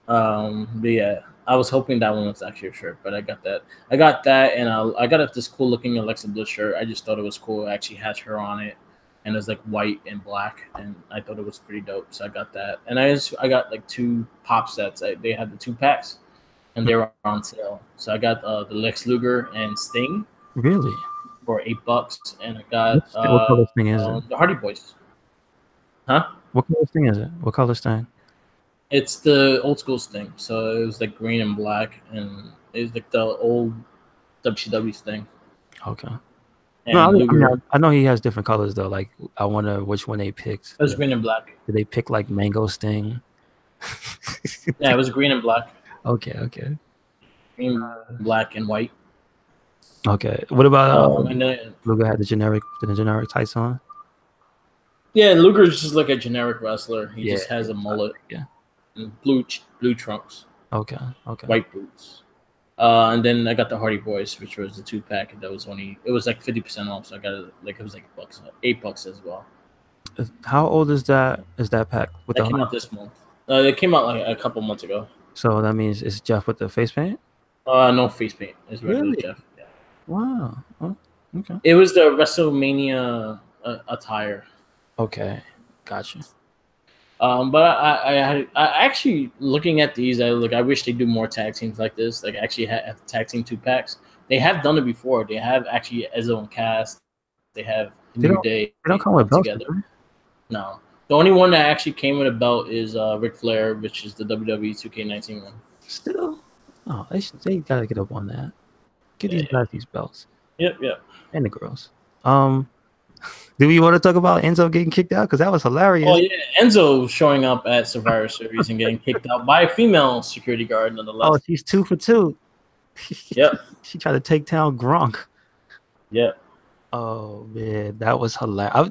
A: But yeah, I was hoping that one was actually a shirt, but I got that. I got that, and I got this cool looking Alexa Bliss shirt. I just thought it was cool. It actually has her on it, and it was like white and black, and I thought it was pretty dope. So I got that, and I got like 2 pop sets. They had the 2 packs, and they were on sale. So I got the Lex Luger and Sting.
B: Really?
A: For $8, and I got
B: what color Sting is it?
A: The Hardy Boys. Huh?
B: What color Sting is it? What color Sting?
A: It's the old school Sting. So it was like green and black, and it was like the old WCW Sting.
B: Okay. And no, I know he has different colors though. Like I wonder which one they picked.
A: It was green and black.
B: Did they pick like Mango Sting?
A: Yeah, it was green and black.
B: Okay.
A: Green, black, and white.
B: Okay. What about Luger had the generic tights on?
A: Yeah, Luger's just like a generic wrestler. He just has a mullet.
B: Yeah.
A: And blue trunks.
B: Okay.
A: White boots. And then I got the Hardy Boys, which was the 2-pack. That was it was like 50% off, so I got it like it was like $8 as well.
B: How old is that pack?
A: That came out this month. It came out like a couple months ago.
B: So that means it's Jeff with the face paint?
A: No face paint. It's regular Jeff. Yeah.
B: Wow. Oh, okay.
A: It was the WrestleMania attire.
B: Okay, gotcha.
A: But I actually looking at these, I wish they do more tag teams like this. Like actually have tag team 2-packs. They have done it before. They have actually Ezzo and Cass. They have New Day.
B: They don't come with belts
A: together. No, the only one that actually came with a belt is Ric Flair, which is the WWE 2K19 one.
B: Still, they gotta get up on that. Get these guys these belts.
A: Yep.
B: And the girls. Do we want to talk about Enzo getting kicked out? Because that was hilarious.
A: Oh, yeah. Enzo showing up at Survivor Series and getting kicked out by a female security guard, nonetheless.
B: Oh, she's 2 for 2.
A: Yep.
B: She tried to take down Gronk.
A: Yep.
B: Oh, man. That was hilarious.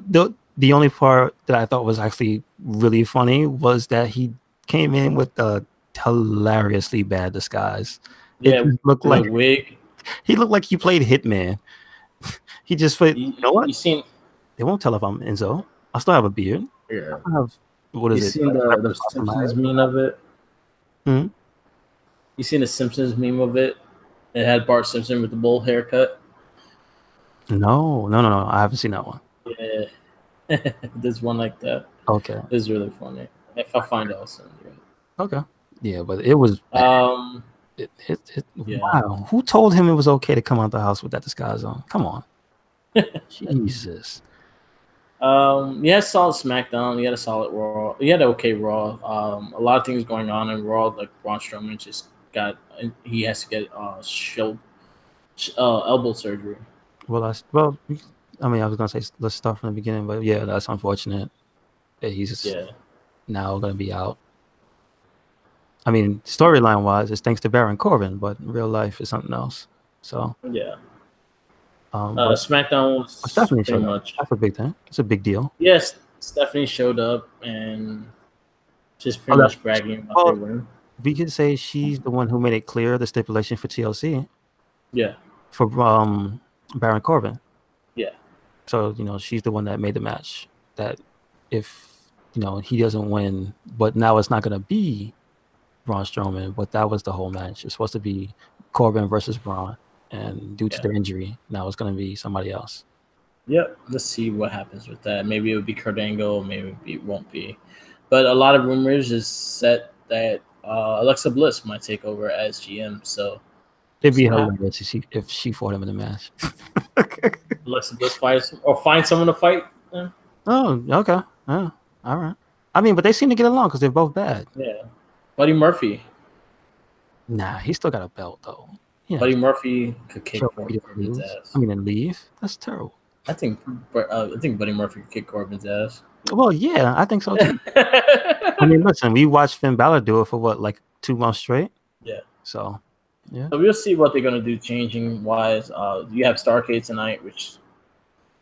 B: The only part that I thought was actually really funny was that he came in with a hilariously bad disguise.
A: Yeah,
B: it looked like
A: a wig.
B: He looked like he played Hitman. He just played. You know what?
A: You seen?
B: They won't tell if I'm Enzo. I still have a beard.
A: Yeah.
B: I have. What is it?
A: You seen the Simpsons meme of it?
B: Hmm.
A: You seen the Simpsons meme of it? It had Bart Simpson with the bowl haircut.
B: No. I haven't seen that one.
A: Yeah. There's one like that.
B: Okay.
A: It's really funny. If I find it, I'll send it.
B: Okay. Yeah, but it was.
A: Yeah.
B: Wow. Who told him it was okay to come out the house with that disguise on? Come on. Jesus.
A: You had solid SmackDown. You had a solid Raw. You had an okay Raw. A lot of things going on in Raw. Like Braun Strowman just he has to get elbow surgery.
B: Well, I mean, I was gonna say let's start from the beginning, but yeah, that's unfortunate that he's now gonna be out. I mean, storyline wise, it's thanks to Baron Corbin, but in real life is something else. So
A: yeah. SmackDown was
B: Stephanie showed up. That's a big thing. It's a big deal.
A: Yes, Stephanie showed up and just pretty much bragging about their win.
B: We could say she's the one who made it clear the stipulation for TLC.
A: Yeah.
B: For Baron Corbin.
A: Yeah.
B: So she's the one that made the match. That if he doesn't win, but now it's not going to be Braun Strowman, but that was the whole match. It's supposed to be Corbin versus Braun. And due to their injury, now it's going to be somebody else.
A: Yep. Let's see what happens with that. Maybe it would be Kurt Angle. Maybe it won't be. But a lot of rumors is set that Alexa Bliss might take over as GM. So
B: it'd be hilarious if she fought him in the match.
A: Alexa Bliss fights or find someone to fight. Yeah.
B: Oh, okay. Oh, all right. I mean, but they seem to get along because they're both bad.
A: Yeah. Buddy Murphy.
B: Nah, he still got a belt though. Yeah.
A: Buddy Murphy could kick Corbin's ass.
B: I mean, and leave? That's terrible.
A: I think Buddy Murphy could kick Corbin's ass.
B: Well, yeah, I think so too. I mean, listen, we watched Finn Balor do it for what, like 2 months straight?
A: Yeah.
B: So, yeah.
A: So we'll see what they're gonna do changing wise. You have Starrcade tonight, which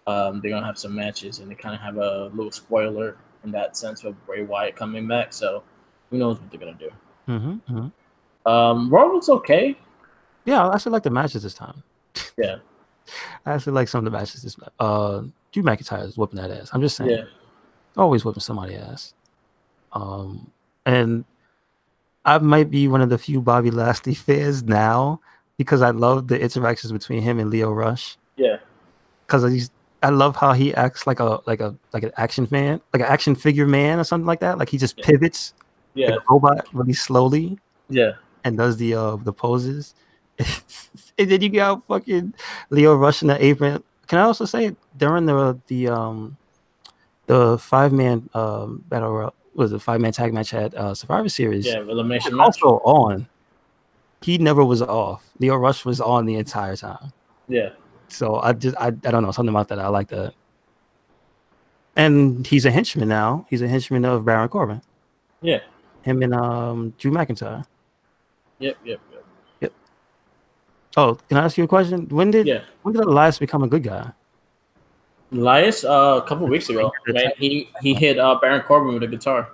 A: they're gonna have some matches, and they kind of have a little spoiler in that sense with Bray Wyatt coming back. So who knows what they're gonna do.
B: Raw
A: was okay.
B: Yeah, I actually like the matches this time.
A: Yeah,
B: I actually like some of the matches this time. Drew McIntyre is whooping that ass. I'm just saying.
A: Yeah,
B: always whooping somebody's ass. And I might be one of the few Bobby Lashley fans now because I love the interactions between him and Lio Rush.
A: Yeah,
B: because I love how he acts like an action man, like an action figure man or something like that. Like he just pivots like a robot really slowly.
A: Yeah, and
B: does the poses. And then you got fucking Lio Rush in the apron. Can I also say during the 5-man battle was a 5-man tag match at Survivor Series?
A: Yeah, elimination
B: match. Also on. He never was off. Lio Rush was on the entire time.
A: Yeah.
B: So I don't know, something about that. I like that. And he's a henchman now. He's a henchman of Baron Corbin.
A: Yeah.
B: Him and Drew McIntyre.
A: Yep.
B: Oh, can I ask you a question? When did Elias become a good guy?
A: Elias, a couple weeks ago, man, he hit Baron Corbin with a guitar.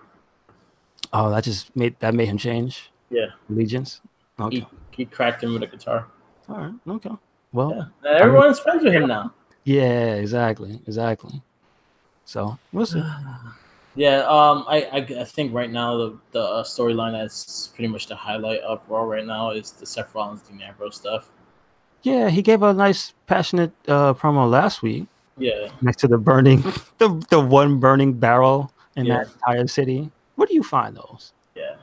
B: Oh, that made him change.
A: Yeah,
B: allegiance.
A: Okay. He cracked him with a guitar.
B: All right. Okay. Well,
A: everyone's friends with him now.
B: Yeah, exactly. So we'll see.
A: Yeah, I think right now the storyline that's pretty much the highlight of Raw right now is the Seth Rollins Dean Ambrose stuff.
B: Yeah, he gave a nice passionate promo last week.
A: Yeah,
B: next to the burning, the one burning barrel in that entire city. Where do you find those?
A: Yeah,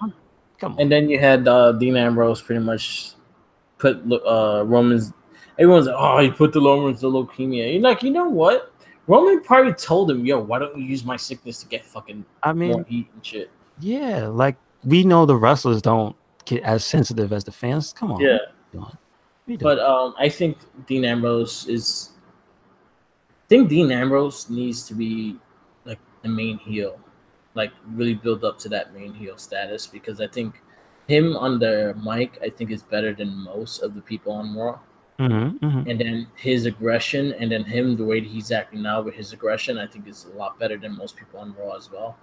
B: come on.
A: And then you had Dean Ambrose pretty much put Roman's. Everyone's like, oh, he put the Roman's the leukemia. You're like, you know what? Roman probably told him, yo, why don't you use my sickness to get fucking more heat and shit?
B: Yeah, like we know the wrestlers don't get as sensitive as the fans. Come on.
A: Yeah. But I think Dean Ambrose needs to be like the main heel, like really build up to that main heel status, because I think him on the mic, I think is better than most of the people on Raw. And then his aggression, and then him the way that he's acting now with his aggression, I think is a lot better than most people on Raw as well.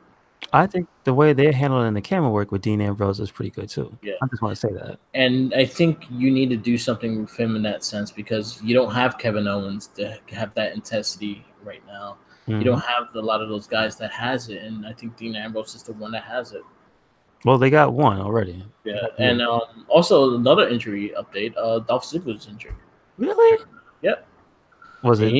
B: I think the way they're handling the camera work with Dean Ambrose is pretty good too.
A: Yeah,
B: I just want to say that.
A: And I think you need to do something with him in that sense, because you don't have Kevin Owens to have that intensity right now. You don't have a lot of those guys that has it, and I think Dean Ambrose is the one that has it.
B: Well, they got one already.
A: Yeah, and also another injury update. Dolph Ziggler's injured.
B: Really?
A: Yep.
B: Was it?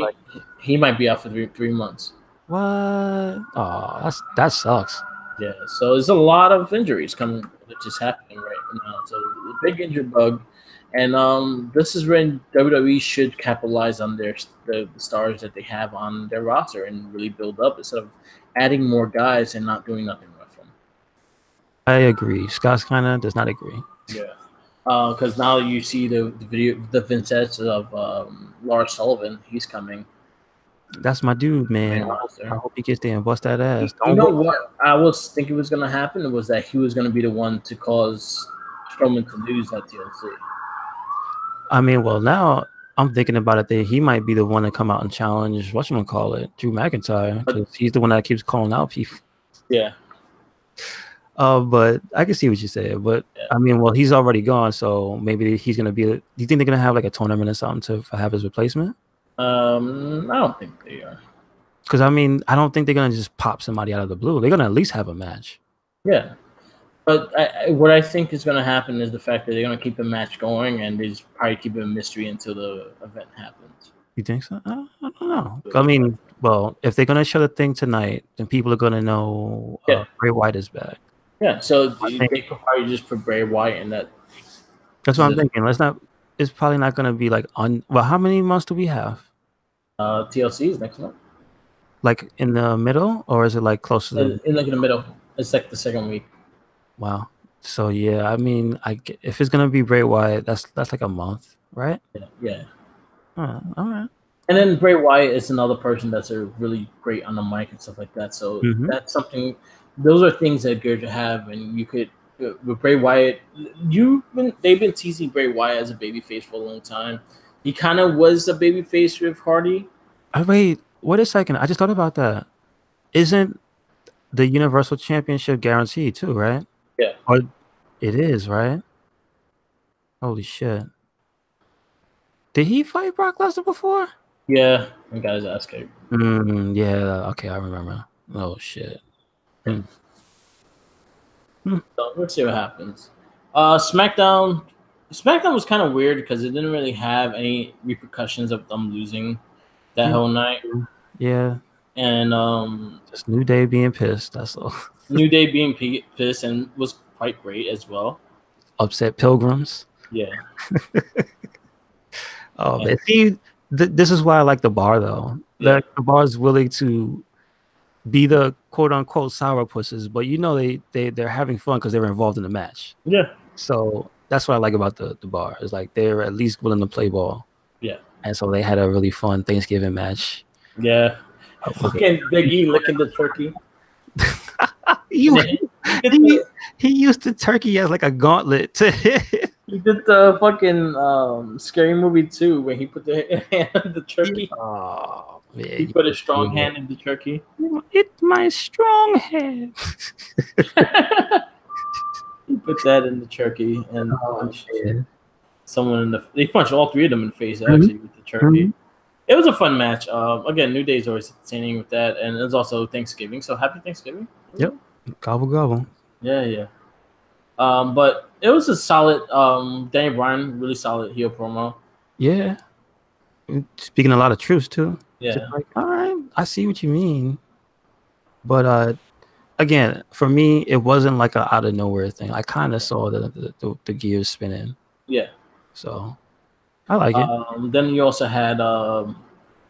A: He might be out for 3 months.
B: What? Oh, that sucks.
A: Yeah. So there's a lot of injuries coming, which is happening right now. So the big injury bug, and this is when WWE should capitalize on the stars that they have on their roster and really build up instead of adding more guys and not doing nothing with them.
B: I agree. Scott kind of does not agree.
A: Yeah. Because now you see the video, the vintage of Lars Sullivan. He's coming.
B: That's my dude, man. I hope he gets there and bust that ass.
A: You know what I was thinking was going to happen was that he was going to be the one to cause Strowman to lose that TLC.
B: I mean, well, now I'm thinking about it that he might be the one to come out and challenge, Drew McIntyre, because he's the one that keeps calling out people.
A: Yeah.
B: But I can see what you said. But I mean, well, he's already gone, so maybe he's gonna be. Do you think they're gonna have like a tournament or something to have his replacement?
A: I don't think they are.
B: Because I mean, I don't think they're gonna just pop somebody out of the blue. They're gonna at least have a match.
A: Yeah, but what I think is gonna happen is the fact that they're gonna keep the match going, and they just probably keep it a mystery until the event happens.
B: You think so? I don't know. I mean, well, if they're gonna show the thing tonight, then people are gonna know Bray Wyatt is back.
A: Yeah, so they could probably just put Bray Wyatt in that.
B: That's what I'm thinking. It's probably not going to be like on. Well, how many months do we have?
A: TLC is next month.
B: Like in the middle, or is it like close to the?
A: In the middle. It's like the second week.
B: Wow. So yeah, I mean, if it's gonna be Bray Wyatt, that's like a month, right?
A: Yeah.
B: All right.
A: And then Bray Wyatt is another person that's really great on the mic and stuff like that. So that's something. Those are things that good to have, and you could with Bray Wyatt. They've been teasing Bray Wyatt as a babyface for a long time. He kind of was a babyface with Hardy.
B: Wait a second. I just thought about that. Isn't the Universal Championship guaranteed too, right?
A: Yeah.
B: Or it is, right? Holy shit. Did he fight Brock Lesnar before?
A: Yeah, and got his ass kicked.
B: Yeah, okay, I remember. Oh shit.
A: Yeah. So let's see what happens. SmackDown was kind of weird because it didn't really have any repercussions of them losing that whole night.
B: Yeah.
A: And
B: just New Day being pissed, that's all.
A: New Day being pissed and was quite great as well.
B: Upset Pilgrims.
A: Yeah.
B: Oh, man. See, this is why I like the bar, though. Yeah. The bar is willing to be the quote-unquote sourpusses, but they're having fun because they're involved in the match.
A: Yeah.
B: So that's what I like about the bar. It's like they're at least willing to play ball.
A: Yeah.
B: And so they had a really fun Thanksgiving match.
A: Yeah. Fucking Big E licking the turkey.
B: He used the turkey as like a gauntlet.
A: He did the fucking Scary Movie 2 when he put the hand on the turkey.
B: Oh, man.
A: He put a strong hand in the turkey.
B: It's my strong hand.
A: He put that in the turkey and punched someone in the. They punched all three of them in the face actually with the turkey. It was a fun match. Again, New Day is always entertaining with that, and it was also Thanksgiving. So happy Thanksgiving.
B: Yep, gobble gobble.
A: Yeah. But it was a solid. Daniel Bryan really solid heel promo.
B: Yeah, speaking a lot of truths too.
A: Yeah.
B: Just like, all right, I see what you mean. But again, for me, it wasn't like an out of nowhere thing. I kind of saw the gears spinning.
A: Yeah.
B: So I like it.
A: Then you also had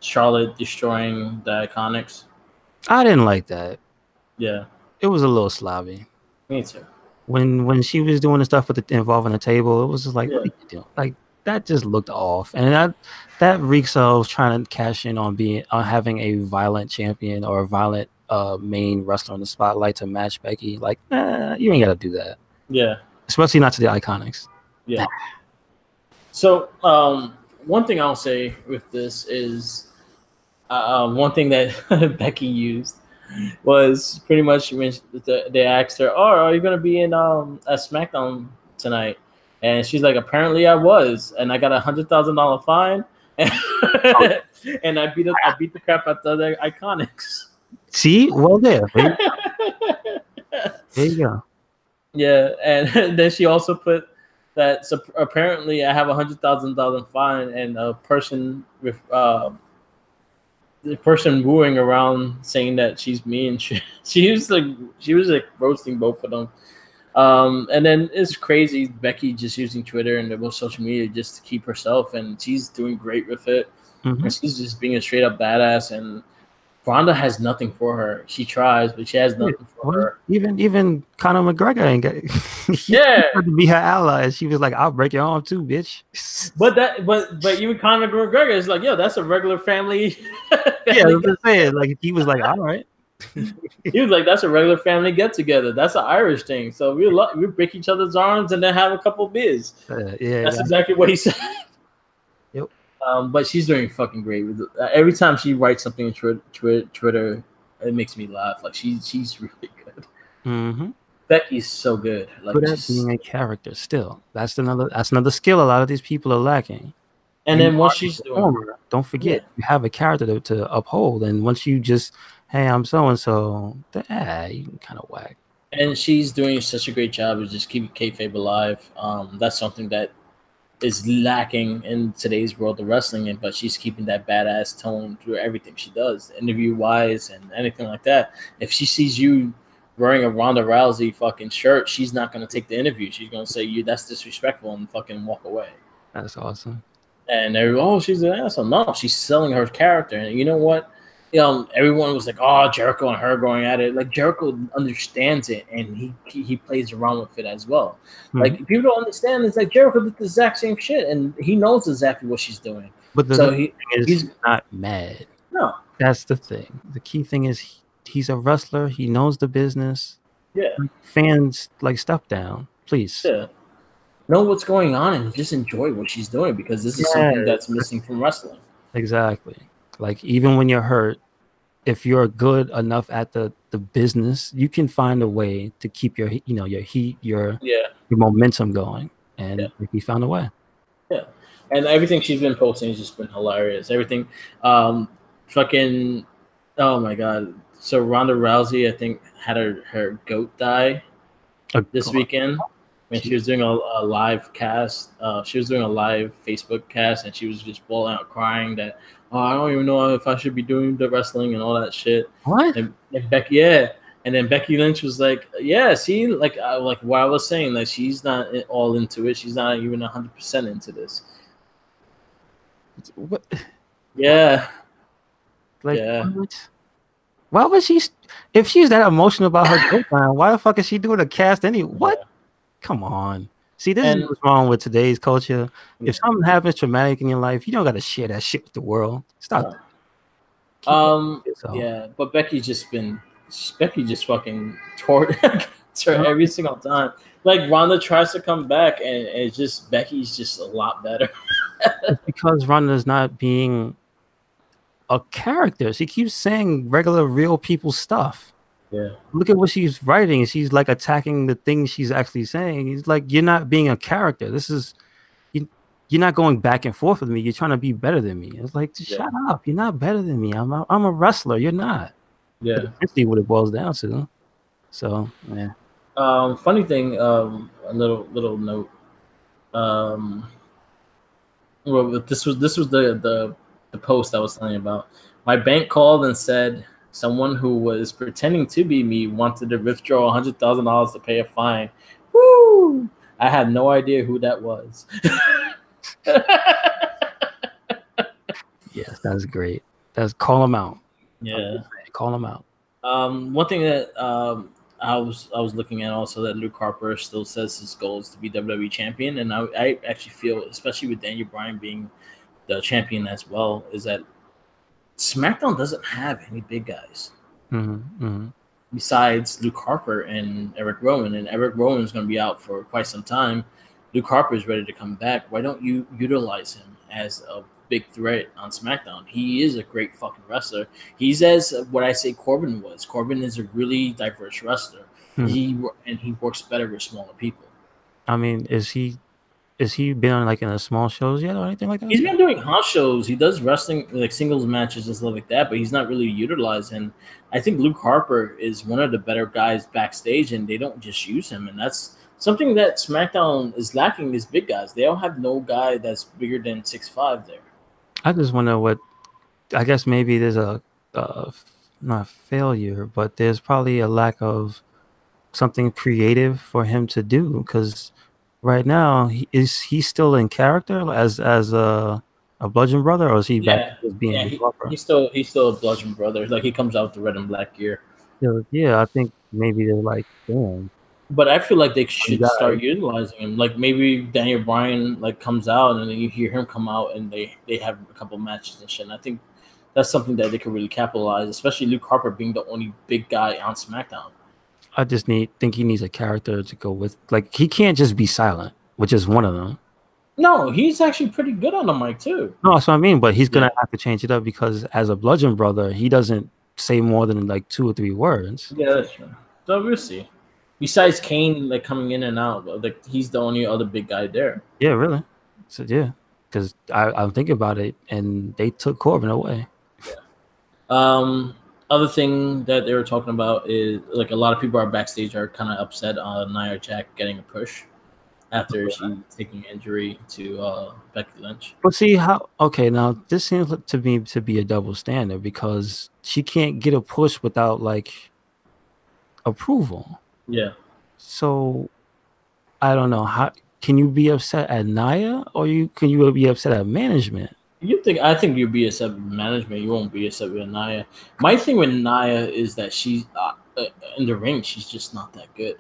A: Charlotte destroying the Iconics.
B: I didn't like that.
A: Yeah.
B: It was a little slobby.
A: Me too.
B: When she was doing the stuff with involving the table, it was just like, what are you doing? Like that just looked off, and that reeks of trying to cash in on having a violent champion or a violent main wrestler in the spotlight to match Becky. Like, you ain't got to do that.
A: Yeah.
B: Especially not to the Iconics.
A: Yeah. So one thing I'll say with this is one thing that Becky used was pretty much when they asked her, "Oh, are you going to be in a SmackDown tonight?" And she's like, "Apparently I was, and I got $100,000 fine, and I beat the crap out of the Iconics."
B: See, well there you go.
A: Yeah, and then she also put that. So apparently, I have $100,000 fine, and a person with the person wooing around saying that she's mean. She was like roasting both of them. And then it's crazy. Becky just using Twitter and the social media just to keep herself, and she's doing great with it. Mm-hmm. And she's just being a straight up badass. And Ronda has nothing for her. She tries, but she has nothing for her.
B: Even Conor McGregor ain't got. To be her ally. She was like, "I'll break your arm too, bitch."
A: But even Conor McGregor is like, "Yo, that's a regular family."
B: Yeah, I was just saying. Like he was like, "All right."
A: He was like, "That's a regular family get together. That's an Irish thing. So we break each other's arms and then have a couple of beers." That's exactly what he said.
B: Yep.
A: But she's doing fucking great. Every time she writes something on Twitter, it makes me laugh. Like she's really good.
B: Mm-hmm.
A: Becky's so good. Like
B: good at being a character. Still, that's another skill a lot of these people are lacking.
A: And then once she's doing,
B: don't forget you have a character to uphold. And once you just, hey, I'm so and so, you can kind of whack.
A: And she's doing such a great job of just keeping kayfabe alive. That's something that is lacking in today's world of wrestling, but she's keeping that badass tone through everything she does, interview wise and anything like that. If she sees you wearing a Ronda Rousey fucking shirt, she's not going to take the interview. She's going to say that's disrespectful and fucking walk away.
B: That's awesome.
A: And she's an asshole. No, she's selling her character. And you know what? Everyone was like, "Oh, Jericho and her going at it." Like Jericho understands it, and he plays around with it as well. Mm-hmm. Like people don't understand. It's like Jericho did the exact same shit, and he knows exactly what she's doing.
B: But he's not mad.
A: No,
B: that's the thing. The key thing is he's a wrestler. He knows the business.
A: Yeah,
B: fans like step down, please.
A: Yeah, know what's going on and just enjoy what she's doing because this is something that's missing from wrestling.
B: Exactly. Like even when you're hurt, if you're good enough at the business, you can find a way to keep your your heat, your momentum going. And he found a way.
A: Yeah, and everything she's been posting has just been hilarious. Everything, fucking, oh my god. So Ronda Rousey, I think, had her goat die this weekend when she was doing a live cast. She was doing a live Facebook cast, and she was just bawling out, crying that, oh, I don't even know if I should be doing the wrestling and all that shit.
B: What?
A: And Becky, yeah. And then Becky Lynch was like, "Yeah, see, like what I was saying, like she's not all into it. She's not even 100% into this."
B: What?
A: Yeah.
B: Like, yeah. Why was she? If she's that emotional about her girlfriend, why the fuck is she doing a cast anyway? What? Yeah. Come on. See, this is what's wrong with today's culture. Yeah. If something happens traumatic in your life, you don't got to share that shit with the world. Stop.
A: Yeah, but Becky just fucking tortures her every single time. Like Ronda tries to come back, and it's just Becky's just a lot better.
B: It's because Ronda's not being a character. She keeps saying regular, real people stuff.
A: Yeah.
B: Look at what she's writing. She's like attacking the things she's actually saying. He's like, you're not being a character. This is you're not going back and forth with me. You're trying to be better than me. It's like, shut up. You're not better than me. I'm a wrestler. You're not.
A: Yeah.
B: That's what it boils down to. So, yeah.
A: Funny thing, a little note. Well, this was the post I was telling you about. My bank called and said someone who was pretending to be me wanted to withdraw $100,000 to pay a fine. Woo! I had no idea who that was.
B: Yes, that's great. That's call them out.
A: Yeah,
B: call them out.
A: One thing that I was looking at also, that Luke Harper still says his goal is to be WWE champion, and I actually feel, especially with Daniel Bryan being the champion as well, is that SmackDown doesn't have any big guys besides Luke Harper and Eric Rowan, and Eric Rowan is going to be out for quite some time. Luke Harper is ready to come back. Why don't you utilize him as a big threat on SmackDown? He is a great fucking wrestler. He's as what I say Corbin was. Corbin is a really diverse wrestler. He works better with smaller people.
B: I mean, is he been on like in a small shows yet or anything like that?
A: He's been doing house shows. He does wrestling, like singles matches and stuff like that, but he's not really utilized. And I think Luke Harper is one of the better guys backstage, and they don't just use him. And that's something that SmackDown is lacking, is big guys. They don't have no guy that's bigger than 6'5" there.
B: I just wonder what, I guess maybe there's a not failure, but there's probably a lack of something creative for him to do, because right now he's still in character as a Bludgeon Brother, or is he back as being
A: he's still a Bludgeon Brother. Like, he comes out with the red and black gear.
B: Yeah, I think maybe they're like, damn.
A: But I feel like they should start utilizing him. Like, maybe Daniel Bryan like comes out, and then you hear him come out, and they have a couple matches and shit. And I think that's something that they could really capitalize, especially Luke Harper being the only big guy on SmackDown.
B: I just think he needs a character to go with. Like, he can't just be silent, which is one of them.
A: No, he's actually pretty good on the mic too.
B: No, that's what I mean. But he's gonna have to change it up, because as a Bludgeon Brother, he doesn't say more than like 2 or 3 words.
A: Yeah, that's true. So we'll see. Besides Kane, like, coming in and out, like, he's the only other big guy there.
B: Yeah, really. So yeah, because I'm thinking about it, and they took Corbin away.
A: Yeah. Other thing that they were talking about is, like, a lot of people are backstage are kind of upset on Nia Jax getting a push after she taking injury to Becky Lynch.
B: But see now this seems to me to be a double standard, because she can't get a push without like approval.
A: Yeah.
B: So I don't know, how can you be upset at Nia, or can you be upset at management?
A: I think you'd be upset with management. You won't be upset with Nia. My thing with Nia is that she's in the ring, she's just not that good.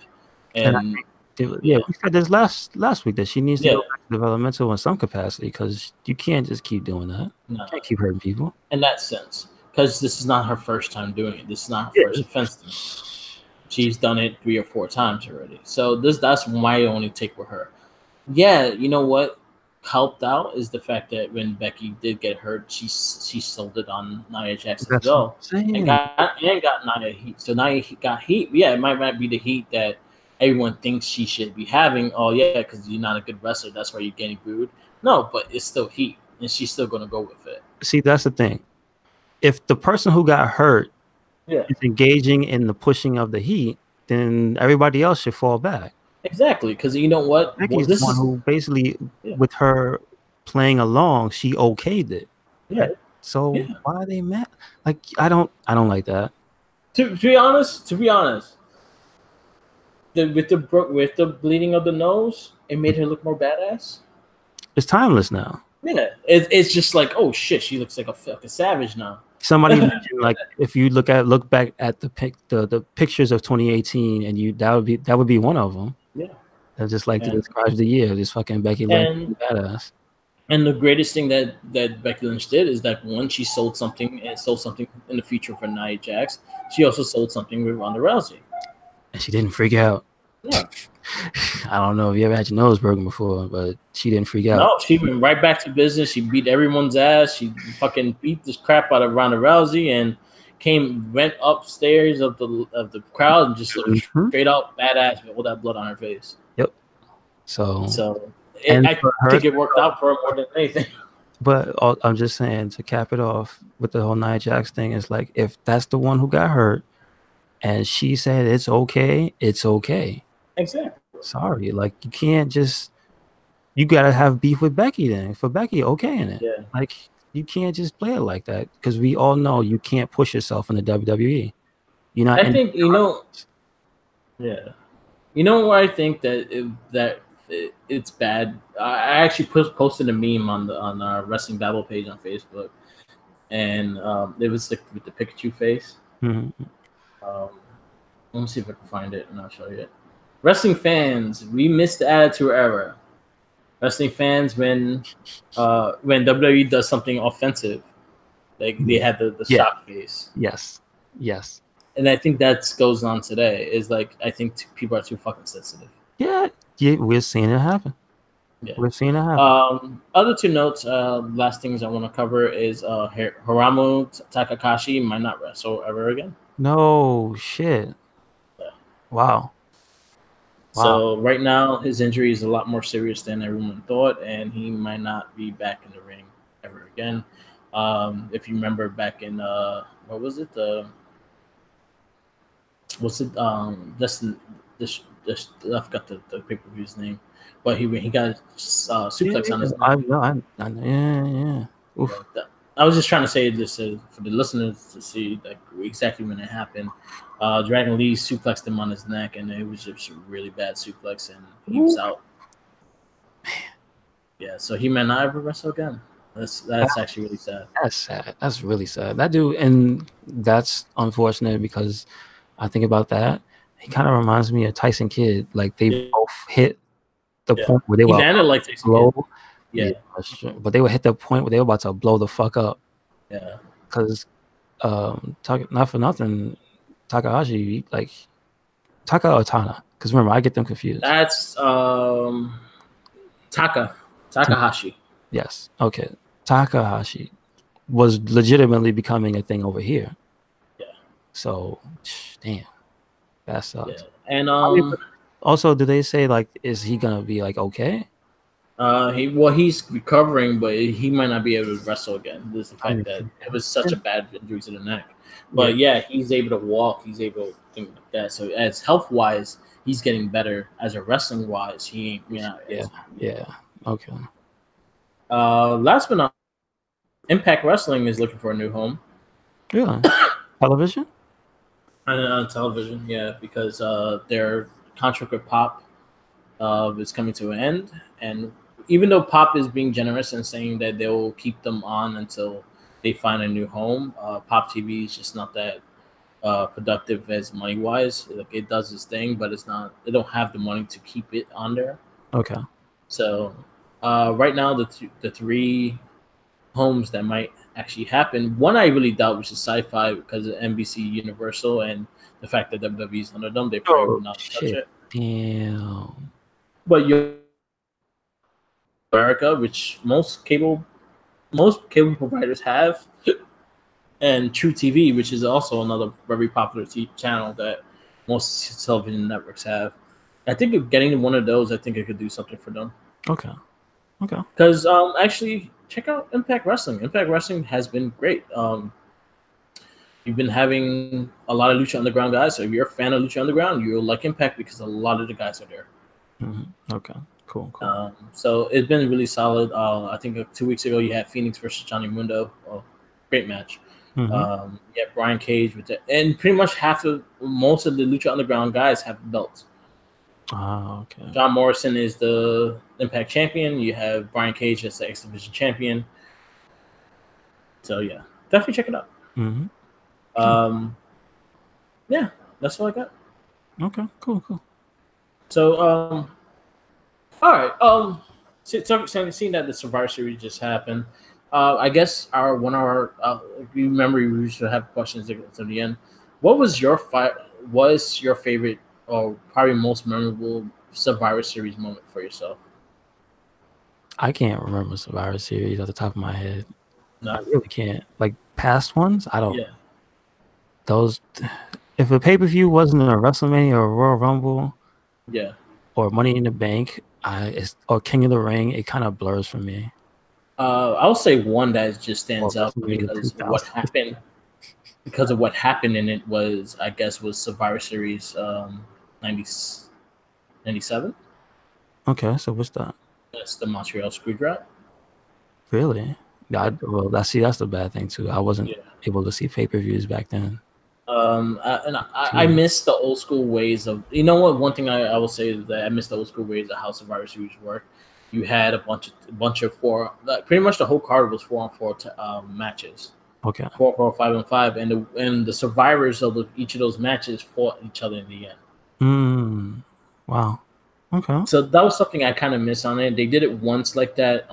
A: And
B: we said this last week that she needs to go back to developmental in some capacity, because you can't just keep doing that. No. You can't keep hurting people.
A: In that sense, because this is not her first time doing it. This is not her first offense. She's done it 3 or 4 times already. So that's my only take with her. Yeah, you know what? helped out is the fact that when Becky did get hurt, she sold it on Nia Jax as
B: That's
A: well, and
B: insane.
A: got Nia heat. So Nia got heat. Yeah, it might not be the heat that everyone thinks she should be having. Oh yeah, because you're not a good wrestler, that's why you're getting booed. No, but it's still heat, and she's still gonna go with it.
B: See, that's the thing. If the person who got hurt is engaging in the pushing of the heat, then everybody else should fall back.
A: Exactly, because you know what?
B: Becky's the one who basically, with her playing along, she okayed it.
A: Yeah.
B: So why are they mad? Like I don't like that.
A: To be honest, with the bleeding of the nose, it made her look more badass.
B: It's timeless now.
A: Yeah, it's just like, oh shit, she looks like a fucking savage now.
B: Somebody mentioned, like, if you look back at the pictures of 2018, and that would be one of them.
A: Yeah,
B: that's just like to describe the year. This fucking Becky Lynch badass.
A: And the greatest thing that Becky Lynch did is that once she sold something in the future for Nia Jax, she also sold something with Ronda Rousey.
B: And she didn't freak out.
A: Yeah.
B: I don't know if you ever had your nose broken before, but she didn't freak out.
A: No, she went right back to business. She beat everyone's ass. She fucking beat the crap out of Ronda Rousey and went upstairs of the crowd and just looked straight out badass with all that blood on her face.
B: Yep. So
A: I think it worked out for her more than anything.
B: But I'm just saying, to cap it off with the whole Nia Jax thing, is like, if that's the one who got hurt and she said it's okay, it's okay.
A: Exactly.
B: Sorry, like, you can't just, you gotta have beef with Becky then. For Becky, okay in it.
A: Yeah.
B: Like, you can't just play it like that, because we all know you can't push yourself in the WWE. You're not.
A: I think Yeah. You know where I think that it's bad. I actually posted a meme on our Wrestling Babble page on Facebook, and it was with the Pikachu face.
B: Mm-hmm.
A: Let me see if I can find it, and I'll show you it. Wrestling fans, we missed the Attitude Era. Wrestling fans, when WWE does something offensive, like they had the shock face.
B: Yes.
A: And I think that goes on today. Is like, I think people are too fucking sensitive.
B: Yeah, we're seeing it happen.
A: Yeah.
B: We're seeing it happen.
A: Other two notes, last things I want to cover is Hiromu Takahashi might not wrestle ever again.
B: No shit.
A: Yeah.
B: Wow.
A: So right now his injury is a lot more serious than everyone thought, and he might not be back in the ring ever again. If you remember back in what was it? I forgot the pay-per-view's name, but he got suplex on his neck.
B: Yeah.
A: I was just trying to say this for the listeners to see like exactly when it happened. Dragon Lee suplexed him on his neck, and it was just a really bad suplex, and he was out. Yeah, so he may not ever wrestle again. That's actually really sad.
B: That's sad. That's really sad. That dude, and that's unfortunate, because I think about that. He kind of reminds me of Tyson Kidd. Like, they both hit the point where they were
A: like
B: blow. Yeah, that's true. But they would hit the point where they were about to blow the fuck up.
A: Yeah.
B: Because not for nothing, Takahashi, like, Taka or Tana? Because remember, I get them confused.
A: That's Takahashi.
B: Yes. Okay. Takahashi was legitimately becoming a thing over here.
A: Yeah.
B: So, damn, that sucks.
A: Yeah. And
B: also, do they say, like, is he gonna be like okay?
A: He's recovering, but he might not be able to wrestle again. There's the fact that it was such a bad injury to the neck. But yeah, he's able to walk. He's able to think like that. So as health wise, he's getting better. As a wrestling wise, he ain't.
B: Yeah. Okay.
A: Last but not, Impact Wrestling is looking for a new home.
B: Really? Television?
A: On television, yeah, because their contract with Pop is coming to an end, and even though Pop is being generous and saying that they will keep them on until they find a new home, Pop TV is just not that productive as money wise. Like, it does its thing, but it's not. They don't have the money to keep it on there.
B: Okay.
A: So right now, the three homes that might actually happen. One I really doubt, which is Sci-Fi, because of NBC Universal and the fact that WWE's under them. They probably will not touch it.
B: Damn.
A: But America, which most cable providers have, and True TV, which is also another very popular channel that most television networks have. I think of getting one of those, I think it could do something for them.
B: Okay.
A: Because actually, check out Impact Wrestling. Impact Wrestling has been great. You've been having a lot of Lucha Underground guys. So if you're a fan of Lucha Underground, you'll like Impact because a lot of the guys are there.
B: Mm-hmm. Okay, cool.
A: So it's been really solid. I think 2 weeks ago you had Phoenix versus Johnny Mundo. Oh, great match.
B: Mm-hmm.
A: You have Brian Cage with it, and pretty much most of the Lucha Underground guys have belts.
B: Okay.
A: John Morrison is the Impact champion. You have Brian Cage as the X Division champion. So yeah, definitely check it out.
B: Mm-hmm.
A: Yeah, that's all I got.
B: Okay, cool.
A: So all right. Seeing that the Survivor Series just happened, I guess you remember we used to have questions at the end. What was your favorite or probably most memorable Survivor Series moment for yourself?
B: I can't remember Survivor Series off the top of my head.
A: No.
B: I really can't. Like past ones, I don't.
A: Yeah.
B: Those, if a pay-per-view wasn't a WrestleMania or a Royal Rumble,
A: yeah,
B: or Money in the Bank, or King of the Ring, it kind of blurs for me.
A: I'll say one that just stands out because what happened. Because of what happened in it was Survivor Series 97.
B: Okay, so what's that?
A: That's the Montreal Screwdriver.
B: Really? That's the bad thing too. I wasn't able to see pay-per-views back then.
A: I miss the old school ways of. You know what? One thing I will say is that I miss the old school ways of how Survivor Series work. You had a bunch of four. Pretty much the whole card was 4-on-4 matches.
B: Okay.
A: 4-4, 5-on-5, and the survivors of each of those matches fought each other in the
B: end. Wow. Okay.
A: So that was something I kind of missed on it. They did it once like that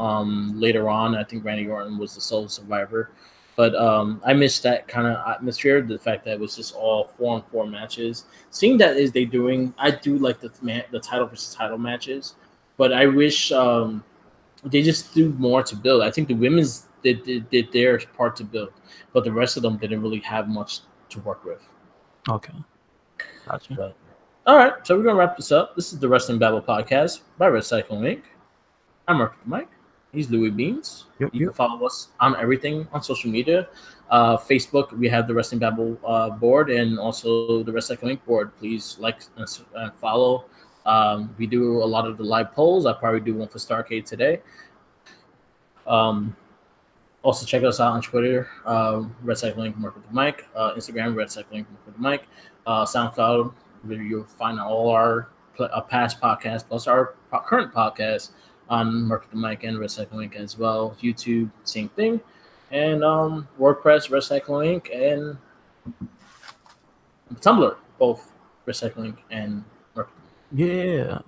A: later on. I think Randy Orton was the sole survivor. But I missed that kind of atmosphere, the fact that it was just all 4-on-4 matches. Seeing that is I do like the title versus title matches, but I wish they just do more to build. I think the women's did their part to build, but the rest of them didn't really have much to work with.
B: Okay. Gotcha.
A: But, all right, so we're going to wrap this up. This is the Wrestling Babble podcast by Red Cycle Inc. I'm Mark Mike. He's Louis Beans. You can follow us on everything on social media. Facebook, we have the Wrestling Babble board and also the Red Cycle Inc. board. Please like and follow. We do a lot of the live polls. I probably do one for Starcade today. Also, check us out on Twitter, Red Cycle Inc. Mark with the Mic. Instagram, Red Cycle Inc. Mark with the Mic. SoundCloud, where you'll find all our past podcasts plus our current podcast on Mark with the Mic and Red Cycle Inc. as well. YouTube, same thing. And WordPress, Red Cycle Inc. and Tumblr, both Red Cycle Inc. and Mark.
B: Yeah.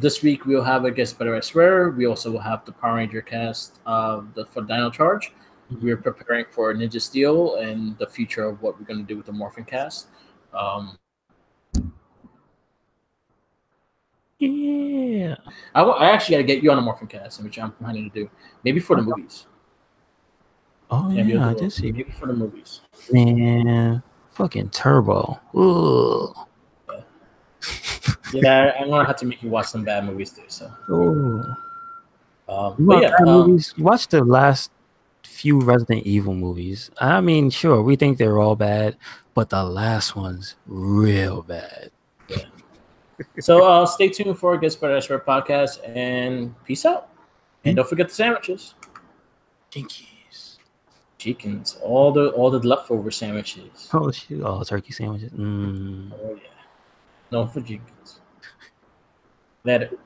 A: This week we'll have a guest better I swear. We also will have the Power Ranger cast for Dino Charge. We're preparing for Ninja Steel and the future of what we're going to do with the Morphin cast.
B: Yeah.
A: I actually got to get you on the Morphin cast, which I'm planning to do. Maybe for the movies.
B: Oh, yeah, I did see.
A: Maybe for the movies.
B: Man, fucking Turbo. Ugh.
A: Yeah, I'm gonna have to make you watch some bad movies too. So,
B: movies. Watch the last few Resident Evil movies. I mean, sure, we think they're all bad, but the last one's real bad.
A: Yeah. So, stay tuned for Guess Better I Swear podcast, and peace out. And don't forget the sandwiches. Chickens, all the leftover sandwiches.
B: Oh shit! Oh, turkey sandwiches.
A: Oh yeah. No for chickens. Let it.